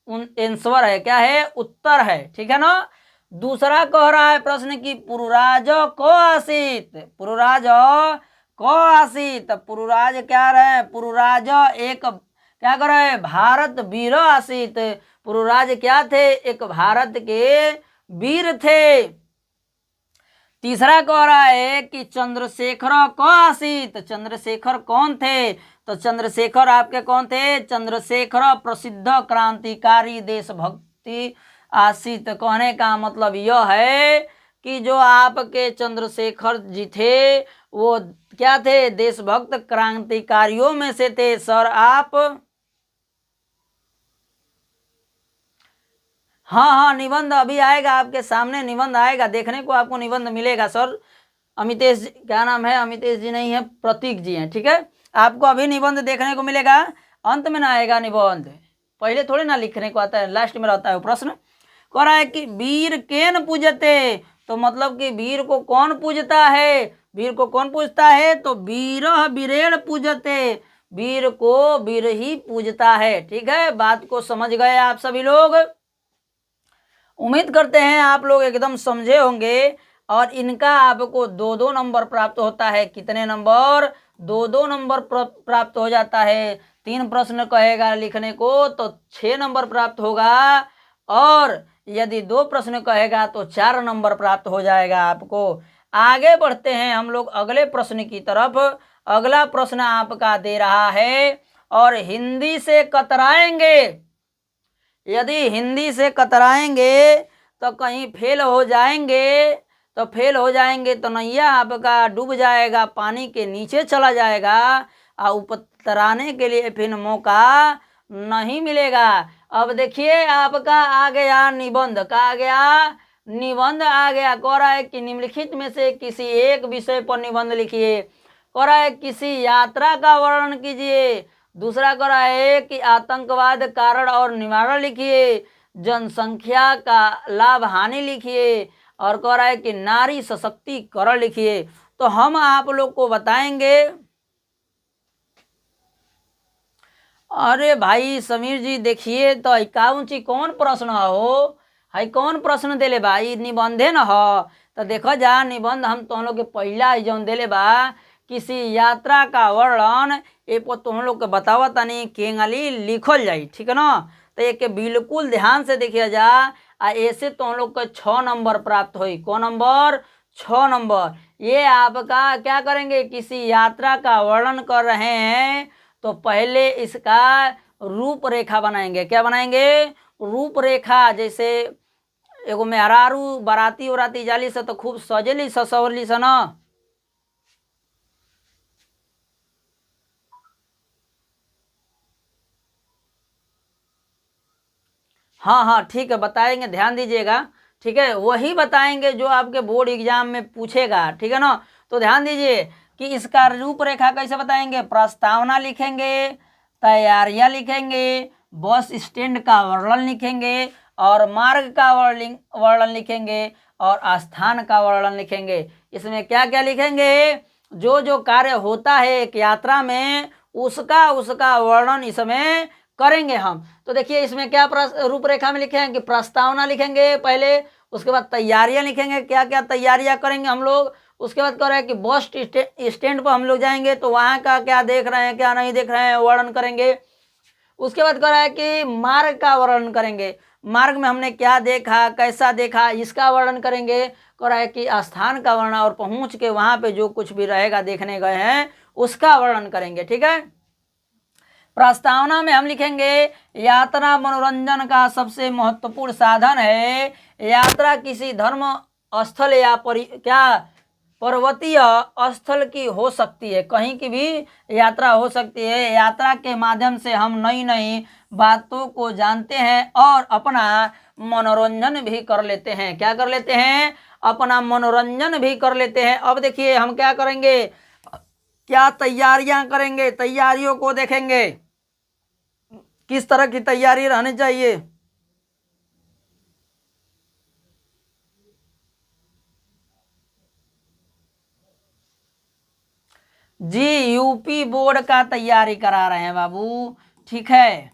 A: आंसर है, क्या है, उत्तर है। ठीक है ना। दूसरा कह रहा है प्रश्न की पुरुराज को आसीत, पुरुराज को आसीत। पुरुराज क्या रहे, पुरुराज एक क्या कर रहे, भारत वीर आसीत। पुरुराज क्या थे, एक भारत के वीर थे। तीसरा कह रहा है कि चंद्रशेखर को आसीत। चंद्रशेखर कौन थे, तो चंद्रशेखर आपके कौन थे, चंद्रशेखर प्रसिद्ध क्रांतिकारी देशभक्ति आसीत। कहने का मतलब यह है कि जो आपके चंद्रशेखर जी थे वो क्या थे, देशभक्त क्रांतिकारियों में से थे। सर आप हाँ निबंध अभी आएगा, आपके सामने निबंध आएगा, देखने को आपको निबंध मिलेगा। सर अमितेश क्या नाम है, अमितेश जी नहीं है, प्रतीक जी हैं। ठीक है, आपको अभी निबंध देखने को मिलेगा, अंत में ना आएगा निबंध, पहले थोड़े ना लिखने को आता है, लास्ट में रहता है प्रश्न। कह रहा है कि वीर केन पूजते, तो मतलब कि वीर को कौन पूजता है, वीर को कौन पूजता है, तो वीर वीरेण पूजते, वीर को वीर ही पूजता है। ठीक है, बात को समझ गए आप सभी लोग। उम्मीद करते हैं आप लोग एकदम समझे होंगे। और इनका आपको 2-2 नंबर प्राप्त होता है। कितने नंबर, 2-2 नंबर प्राप्त हो जाता है। 3 प्रश्न कहेगा लिखने को तो 6 नंबर प्राप्त होगा, और यदि 2 प्रश्न कहेगा तो 4 नंबर प्राप्त हो जाएगा आपको। आगे बढ़ते हैं हम लोग अगले प्रश्न की तरफ। अगला प्रश्न आपका दे रहा है, और हिंदी से कतराएंगे, यदि हिंदी से कतराएंगे तो कहीं फेल हो जाएंगे, तो फेल हो जाएंगे तो नैया आपका डूब जाएगा, पानी के नीचे चला जाएगा, और उतराने के लिए फिर मौका नहीं मिलेगा। अब देखिए आपका आ गया निबंध, का आ गया, निबंध आ गया। कह रहा है कि निम्नलिखित में से किसी एक विषय पर निबंध लिखिए। कह रहा है किसी यात्रा का वर्णन कीजिए। दूसरा कह रहा है कि आतंकवाद कारण और निवारण लिखिए, जनसंख्या का लाभ हानि लिखिए, और कह रहा है कि नारी सशक्तिकरण लिखिए। तो हम आप लोग को बताएंगे। अरे भाई समीर जी देखिए तो इक्यावन कौन प्रश्न हो, है कौन प्रश्न देले बा, निबंधे न हो। तो देखो जा निबंध हम तुम लोग के पहला जौन देले बा, किसी यात्रा का वर्णन, ये पर तुम लोग के बतावा तनी केंगली लिखल जाई, ठीक है ना। तो एक बिल्कुल ध्यान से देखिए जा, आ ऐसे तुम लोग को 6 नंबर प्राप्त हुई। कौन नंबर? 6 नंबर। ये आपका क्या करेंगे, किसी यात्रा का वर्णन कर रहे हैं तो पहले इसका रूपरेखा बनाएंगे। क्या बनाएंगे? रूपरेखा। जैसे एगो मेहरारू बाराती उराती जाली से तो खूब सजेली ससवरली से ना। हाँ हाँ ठीक है, बताएंगे, ध्यान दीजिएगा। ठीक है, वही बताएंगे जो आपके बोर्ड एग्जाम में पूछेगा, ठीक है ना। तो ध्यान दीजिए कि इसका रूपरेखा कैसे बताएंगे। प्रस्तावना लिखेंगे, तैयारियां लिखेंगे, बस स्टैंड का वर्णन लिखेंगे, और मार्ग का वर्णन लिखेंगे, और स्थान का वर्णन लिखेंगे। इसमें क्या क्या लिखेंगे? जो जो कार्य होता है एक यात्रा में, उसका उसका वर्णन इसमें करेंगे हम। तो देखिए इसमें क्या रूपरेखा में लिखे हैं कि प्रस्तावना लिखेंगे पहले, उसके बाद तैयारियां लिखेंगे, क्या क्या तैयारियां करेंगे हम लोग। उसके बाद कह रहे हैं कि बस स्टैंड पर हम लोग जाएंगे तो वहाँ का क्या देख रहे हैं क्या नहीं देख रहे हैं वर्णन करेंगे। उसके बाद कह रहा है कि मार्ग का वर्णन करेंगे, मार्ग में हमने क्या देखा कैसा देखा इसका वर्णन करेंगे। कह रहा है कि स्थान का वर्णन, और पहुँच के वहाँ पे जो कुछ भी रहेगा देखने गए हैं उसका वर्णन करेंगे, ठीक है। प्रस्तावना में हम लिखेंगे यात्रा मनोरंजन का सबसे महत्वपूर्ण साधन है। यात्रा किसी धर्म स्थल या क्या पर्वतीय स्थल की हो सकती है, कहीं की भी यात्रा हो सकती है। यात्रा के माध्यम से हम नई नई बातों को जानते हैं और अपना मनोरंजन भी कर लेते हैं। क्या कर लेते हैं? अपना मनोरंजन भी कर लेते हैं। अब देखिए हम क्या करेंगे, क्या तैयारियां करेंगे, तैयारियों को देखेंगे किस तरह की तैयारी रहनी चाहिए। जी यूपी बोर्ड का तैयारी करा रहे हैं बाबू, ठीक है।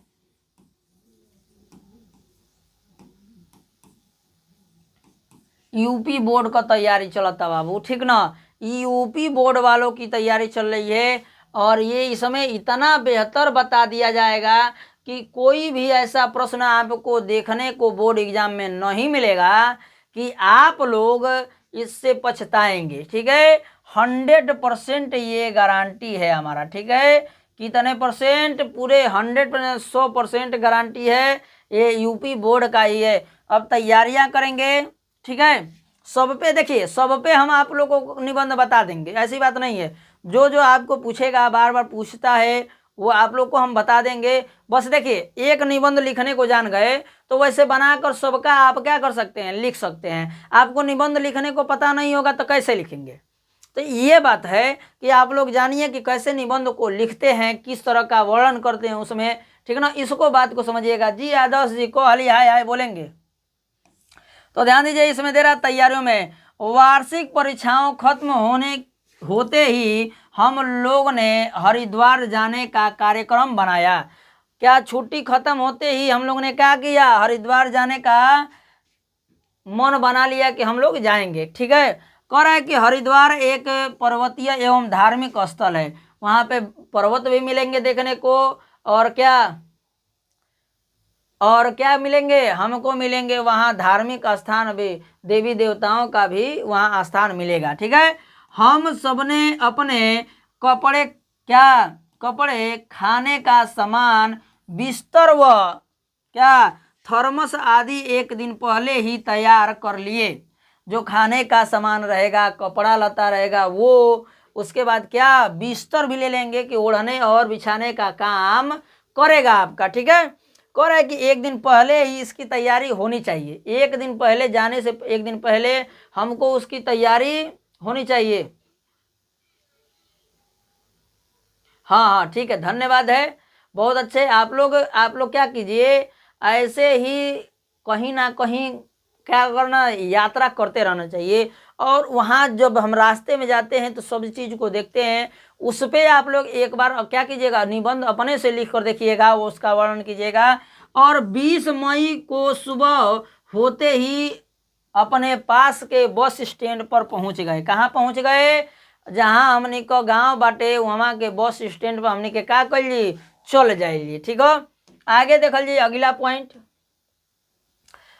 A: यूपी बोर्ड का तैयारी चलता बाबू, ठीक ना। यूपी बोर्ड वालों की तैयारी चल रही है, और ये इसमें इतना बेहतर बता दिया जाएगा कि कोई भी ऐसा प्रश्न आपको देखने को बोर्ड एग्जाम में नहीं मिलेगा कि आप लोग इससे पछताएंगे, ठीक है। 100% ये गारंटी है हमारा, ठीक है। कितने परसेंट? पूरे 100%, 100% गारंटी है, ये यूपी बोर्ड का ही है। अब तैयारियां करेंगे, ठीक है। सब पे देखिए, सब पे हम आप लोगों को निबंध बता देंगे, ऐसी बात नहीं है। जो जो आपको पूछेगा, बार बार पूछता है, वो आप लोग को हम बता देंगे। बस देखिए एक निबंध लिखने को जान गए तो वैसे बनाकर सबका आप क्या कर सकते हैं, लिख सकते हैं। आपको निबंध लिखने को पता नहीं होगा तो कैसे लिखेंगे। तो ये बात है कि आप लोग जानिए कि कैसे निबंध को लिखते हैं, किस तरह का वर्णन करते हैं उसमें, ठीक है ना। इसको बात को समझिएगा। जी आदर्श जी को हाली हाय हाय बोलेंगे। तो ध्यान दीजिए इसमें दे रहा तैयारियों में, वार्षिक परीक्षाओं खत्म होते ही हम लोग ने हरिद्वार जाने का कार्यक्रम बनाया। क्या छुट्टी खत्म होते ही हम लोग ने क्या किया, हरिद्वार जाने का मन बना लिया कि हम लोग जाएंगे, ठीक है। कह रहा है कि हरिद्वार एक पर्वतीय एवं धार्मिक स्थल है, वहाँ पे पर्वत भी मिलेंगे देखने को, और क्या और क्या मिलेंगे, हमको मिलेंगे वहाँ धार्मिक स्थान भी, देवी देवताओं का भी वहाँ स्थान मिलेगा। ठीक है, हम सबने अपने कपड़े, क्या कपड़े, खाने का सामान, बिस्तर व क्या थर्मस आदि एक दिन पहले ही तैयार कर लिए। जो खाने का सामान रहेगा, कपड़ा लता रहेगा वो, उसके बाद क्या बिस्तर भी ले लेंगे कि ओढ़ने और बिछाने का काम करेगा आपका। ठीक है, कह रहा है कि एक दिन पहले ही इसकी तैयारी होनी चाहिए, एक दिन पहले, जाने से एक दिन पहले हमको उसकी तैयारी होनी चाहिए। हाँ हाँ ठीक है, धन्यवाद है, बहुत अच्छे। आप लोग क्या कीजिए, ऐसे ही कहीं ना कहीं क्या करना, यात्रा करते रहना चाहिए। और वहाँ जब हम रास्ते में जाते हैं तो सब चीज़ को देखते हैं, उस पर आप लोग एक बार क्या कीजिएगा, निबंध अपने से लिख कर देखिएगा, वो उसका वर्णन कीजिएगा। और 20 मई को सुबह होते ही अपने पास के बस स्टैंड पर पहुँच गए। कहाँ पहुँच गए, जहाँ हमने को गांव बाटे वहाँ के बस स्टैंड पर हमने के का कर ली, चल जाइए। ठीक हो, आगे देख लीजिए अगला पॉइंट।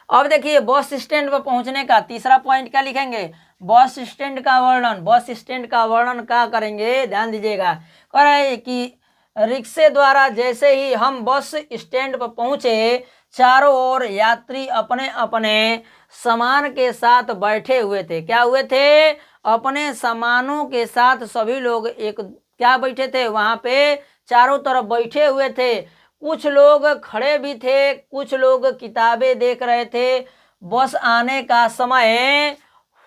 A: अब देखिए बस स्टैंड पर पहुंचने का तीसरा पॉइंट क्या लिखेंगे, बस स्टैंड का वर्णन। बस स्टैंड का वर्णन क्या करेंगे, ध्यान दीजिएगा। कह रहे हैं कि रिक्शे द्वारा जैसे ही हम बस स्टैंड पर पहुंचे, चारों ओर यात्री अपने अपने सामान के साथ बैठे हुए थे। क्या हुए थे, अपने सामानों के साथ सभी लोग एक क्या बैठे थे, वहां पे चारों तरफ बैठे हुए थे। कुछ लोग खड़े भी थे, कुछ लोग किताबें देख रहे थे। बस आने का समय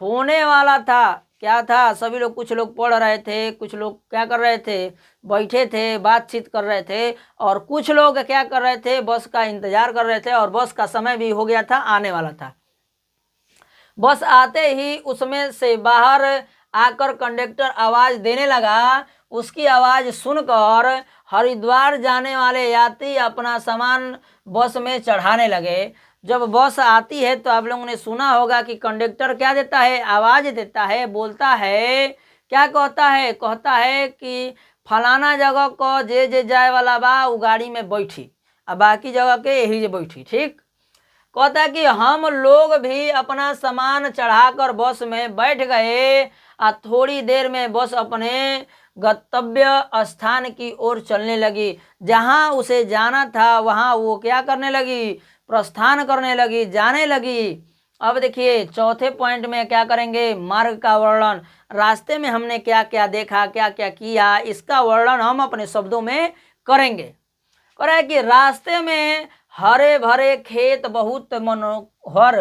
A: होने वाला था। क्या था, सभी लोग, कुछ लोग पढ़ रहे थे, कुछ लोग क्या कर रहे थे, बैठे थे, बातचीत कर रहे थे। और कुछ लोग क्या कर रहे थे, बस का इंतजार कर रहे थे, और बस का समय भी हो गया था, आने वाला था। बस आते ही उसमें से बाहर आकर कंडक्टर आवाज देने लगा। उसकी आवाज सुनकर हरिद्वार जाने वाले यात्री अपना सामान बस में चढ़ाने लगे। जब बस आती है तो आप लोगों ने सुना होगा कि कंडक्टर क्या देता है, आवाज देता है, बोलता है, क्या कहता है कि फलाना जगह को जे जाए वाला बा वो गाड़ी में बैठी, और बाकी जगह के यही जे बैठी। ठीक, कहता है कि हम लोग भी अपना सामान चढ़ाकर बस में बैठ गए, और थोड़ी देर में बस अपने गंतव्य स्थान की ओर चलने लगी। जहां उसे जाना था वहां वो क्या करने लगी, प्रस्थान करने लगी, जाने लगी। अब देखिए चौथे पॉइंट में क्या करेंगे, मार्ग का वर्णन। रास्ते में हमने क्या क्या देखा, क्या क्या किया, इसका वर्णन हम अपने शब्दों में करेंगे। कह रहा है कि रास्ते में हरे भरे खेत बहुत मनोहर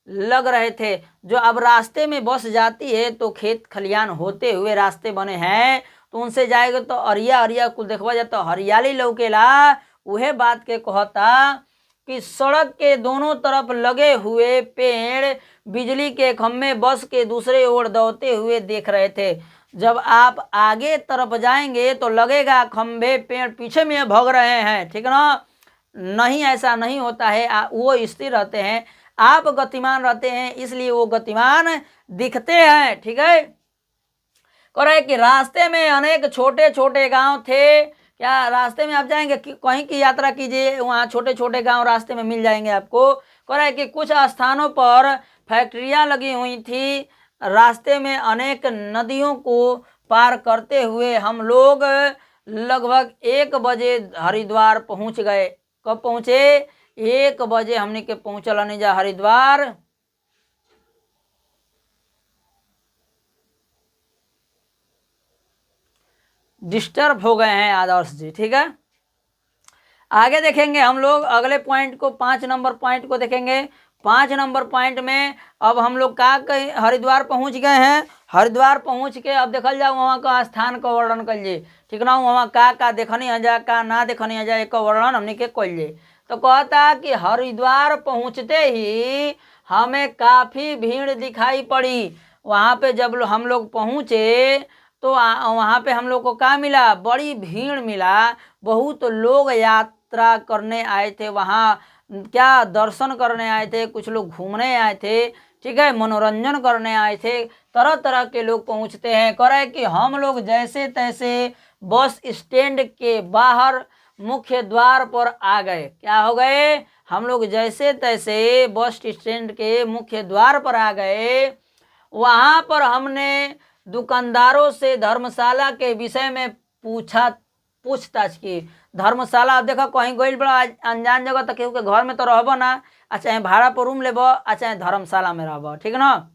A: लग रहे थे। जो अब रास्ते में बस जाती है तो खेत खलियान होते हुए रास्ते बने हैं, तो उनसे जाएगा तो अरिया अरिया कुल देखवा जाए तो हरियाली लौकेला। वह बात के कहता कि सड़क के दोनों तरफ लगे हुए पेड़, बिजली के खम्भे बस के दूसरे ओर दौड़ते हुए देख रहे थे। जब आप आगे तरफ जाएंगे तो लगेगा खम्भे पेड़ पीछे में भग रहे हैं। ठीक ना, नहीं ऐसा नहीं होता है, वो स्थिर रहते हैं, आप गतिमान रहते हैं, इसलिए वो गतिमान दिखते हैं। ठीक है, कह रहे कि रास्ते में अनेक छोटे छोटे गांव थे। क्या रास्ते में आप जाएंगे कहीं की यात्रा कीजिए, वहाँ छोटे छोटे गांव रास्ते में मिल जाएंगे आपको। कह रहे कि कुछ स्थानों पर फैक्ट्रियां लगी हुई थी। रास्ते में अनेक नदियों को पार करते हुए हम लोग लगभग 1 बजे हरिद्वार पहुंच गए। कब पहुंचे, 1 बजे हमने के पहुंचल जा हरिद्वार। डिस्टर्ब हो गए हैं आदर्श जी। ठीक है, आगे देखेंगे हम लोग अगले पॉइंट को, 5 नंबर पॉइंट को देखेंगे। 5 नंबर पॉइंट में अब हम लोग का हरिद्वार पहुंच गए हैं। हरिद्वार पहुंच के अब देखल जाओ वहाँ का स्थान का वर्णन करिए। ठीक ना, वहाँ का देखनी है जा, का ना देखनी है जा, एक वर्णन हमने के करिए। तो कहता कि हरिद्वार पहुंचते ही हमें काफ़ी भीड़ दिखाई पड़ी। वहाँ पे जब हम लोग पहुँचे तो वहाँ पे हम लोग को क्या मिला, बड़ी भीड़ मिला। बहुत लोग यात्रा करने आए थे वहाँ, क्या दर्शन करने आए थे, कुछ लोग घूमने आए थे। ठीक है, मनोरंजन करने आए थे, तरह तरह के लोग पहुँचते हैं। कह रहे कि हम लोग जैसे तैसे बस स्टैंड के बाहर मुख्य द्वार पर आ गए। क्या हो गए? हम लोग जैसे तैसे बस स्टैंड के मुख्य द्वार पर आ गए। वहाँ पर हमने दुकानदारों से धर्मशाला के विषय में पूछताछ की। धर्मशाला, अब देखो कहीं गई बड़ा अनजान जगह, तो केहू के घर में तो रहब ना, चाहे भाड़ा पर रूम लेब, चाहे धर्मशाला में रहब, ठीक ना।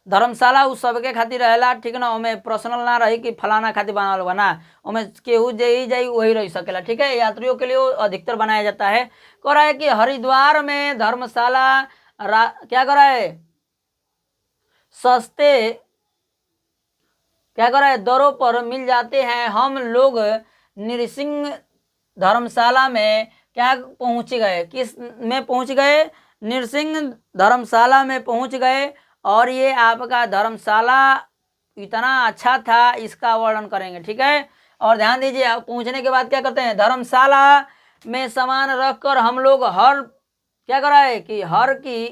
A: धर्मशाला उ सबके खातिर रहेला, ठीक ना। ओमें पर्सनल ना रही कि फलाना खातिर बनावल बा ना, ओमें केहू जे जाई वही रह सकेला, ठीक है। यात्रियों के लिए अधिकतर बनाया जाता है। कह रहा है कि हरिद्वार में धर्मशाला क्या कर रहा है, सस्ते क्या कर रहा है, दरों पर मिल जाते हैं। हम लोग नृसिंह धर्मशाला में क्या पहुंच गए, किस में पहुंच गए, नृसिंह धर्मशाला में पहुंच गए। और ये आपका धर्मशाला इतना अच्छा था, इसका वर्णन करेंगे, ठीक है। और ध्यान दीजिए, आप पहुंचने के बाद क्या करते हैं, धर्मशाला में सामान रखकर हम लोग क्या कर रहा है कि हर की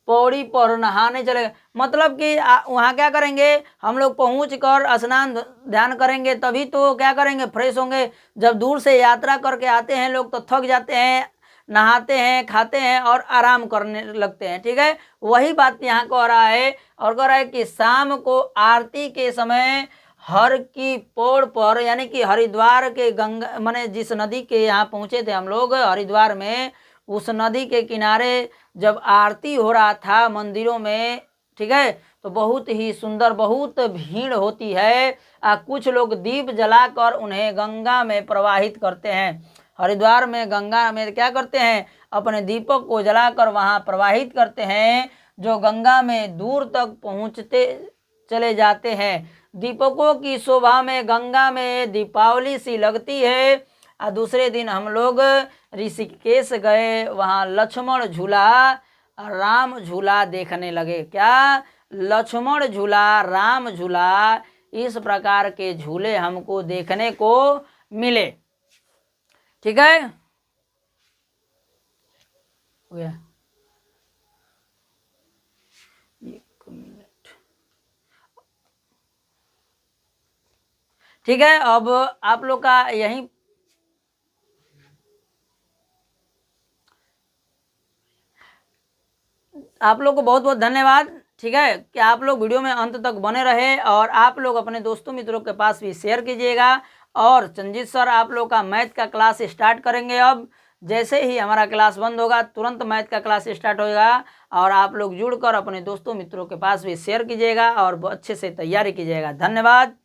A: पौड़ी पर नहाने चले। मतलब कि वहाँ क्या करेंगे, हम लोग पहुँच कर स्नान ध्यान करेंगे, तभी तो क्या करेंगे, फ्रेश होंगे। जब दूर से यात्रा करके आते हैं लोग तो थक जाते हैं, नहाते हैं, खाते हैं और आराम करने लगते हैं, ठीक है। वही बात यहाँ कह रहा है। और कह रहा है कि शाम को आरती के समय हर की पौड़ पर, यानी कि हरिद्वार के गंगा माने जिस नदी के यहाँ पहुँचे थे हम लोग हरिद्वार में, उस नदी के किनारे जब आरती हो रहा था मंदिरों में, ठीक है, तो बहुत ही सुंदर, बहुत भीड़ होती है। कुछ लोग दीप जलाकर उन्हें गंगा में प्रवाहित करते हैं। हरिद्वार में गंगा में क्या करते हैं, अपने दीपक को जलाकर वहाँ प्रवाहित करते हैं, जो गंगा में दूर तक पहुँचते चले जाते हैं। दीपकों की शोभा में गंगा में दीपावली सी लगती है। दूसरे दिन हम लोग ऋषिकेश गए, वहाँ लक्ष्मण झूला, राम झूला देखने लगे। क्या? लक्ष्मण झूला, राम झूला, इस प्रकार के झूले हमको देखने को मिले, ठीक है। हो गया, एक मिनट, ठीक है। अब आप लोग का यहीं आप लोग को बहुत बहुत धन्यवाद, ठीक है, कि आप लोग वीडियो में अंत तक बने रहे। और आप लोग अपने दोस्तों मित्रों के पास भी शेयर कीजिएगा। और चंजीत सर आप लोग का मैथ का क्लास स्टार्ट करेंगे। अब जैसे ही हमारा क्लास बंद होगा तुरंत मैथ का क्लास स्टार्ट होगा। और आप लोग जुड़कर अपने दोस्तों मित्रों के पास भी शेयर कीजिएगा और अच्छे से तैयारी कीजिएगा। धन्यवाद।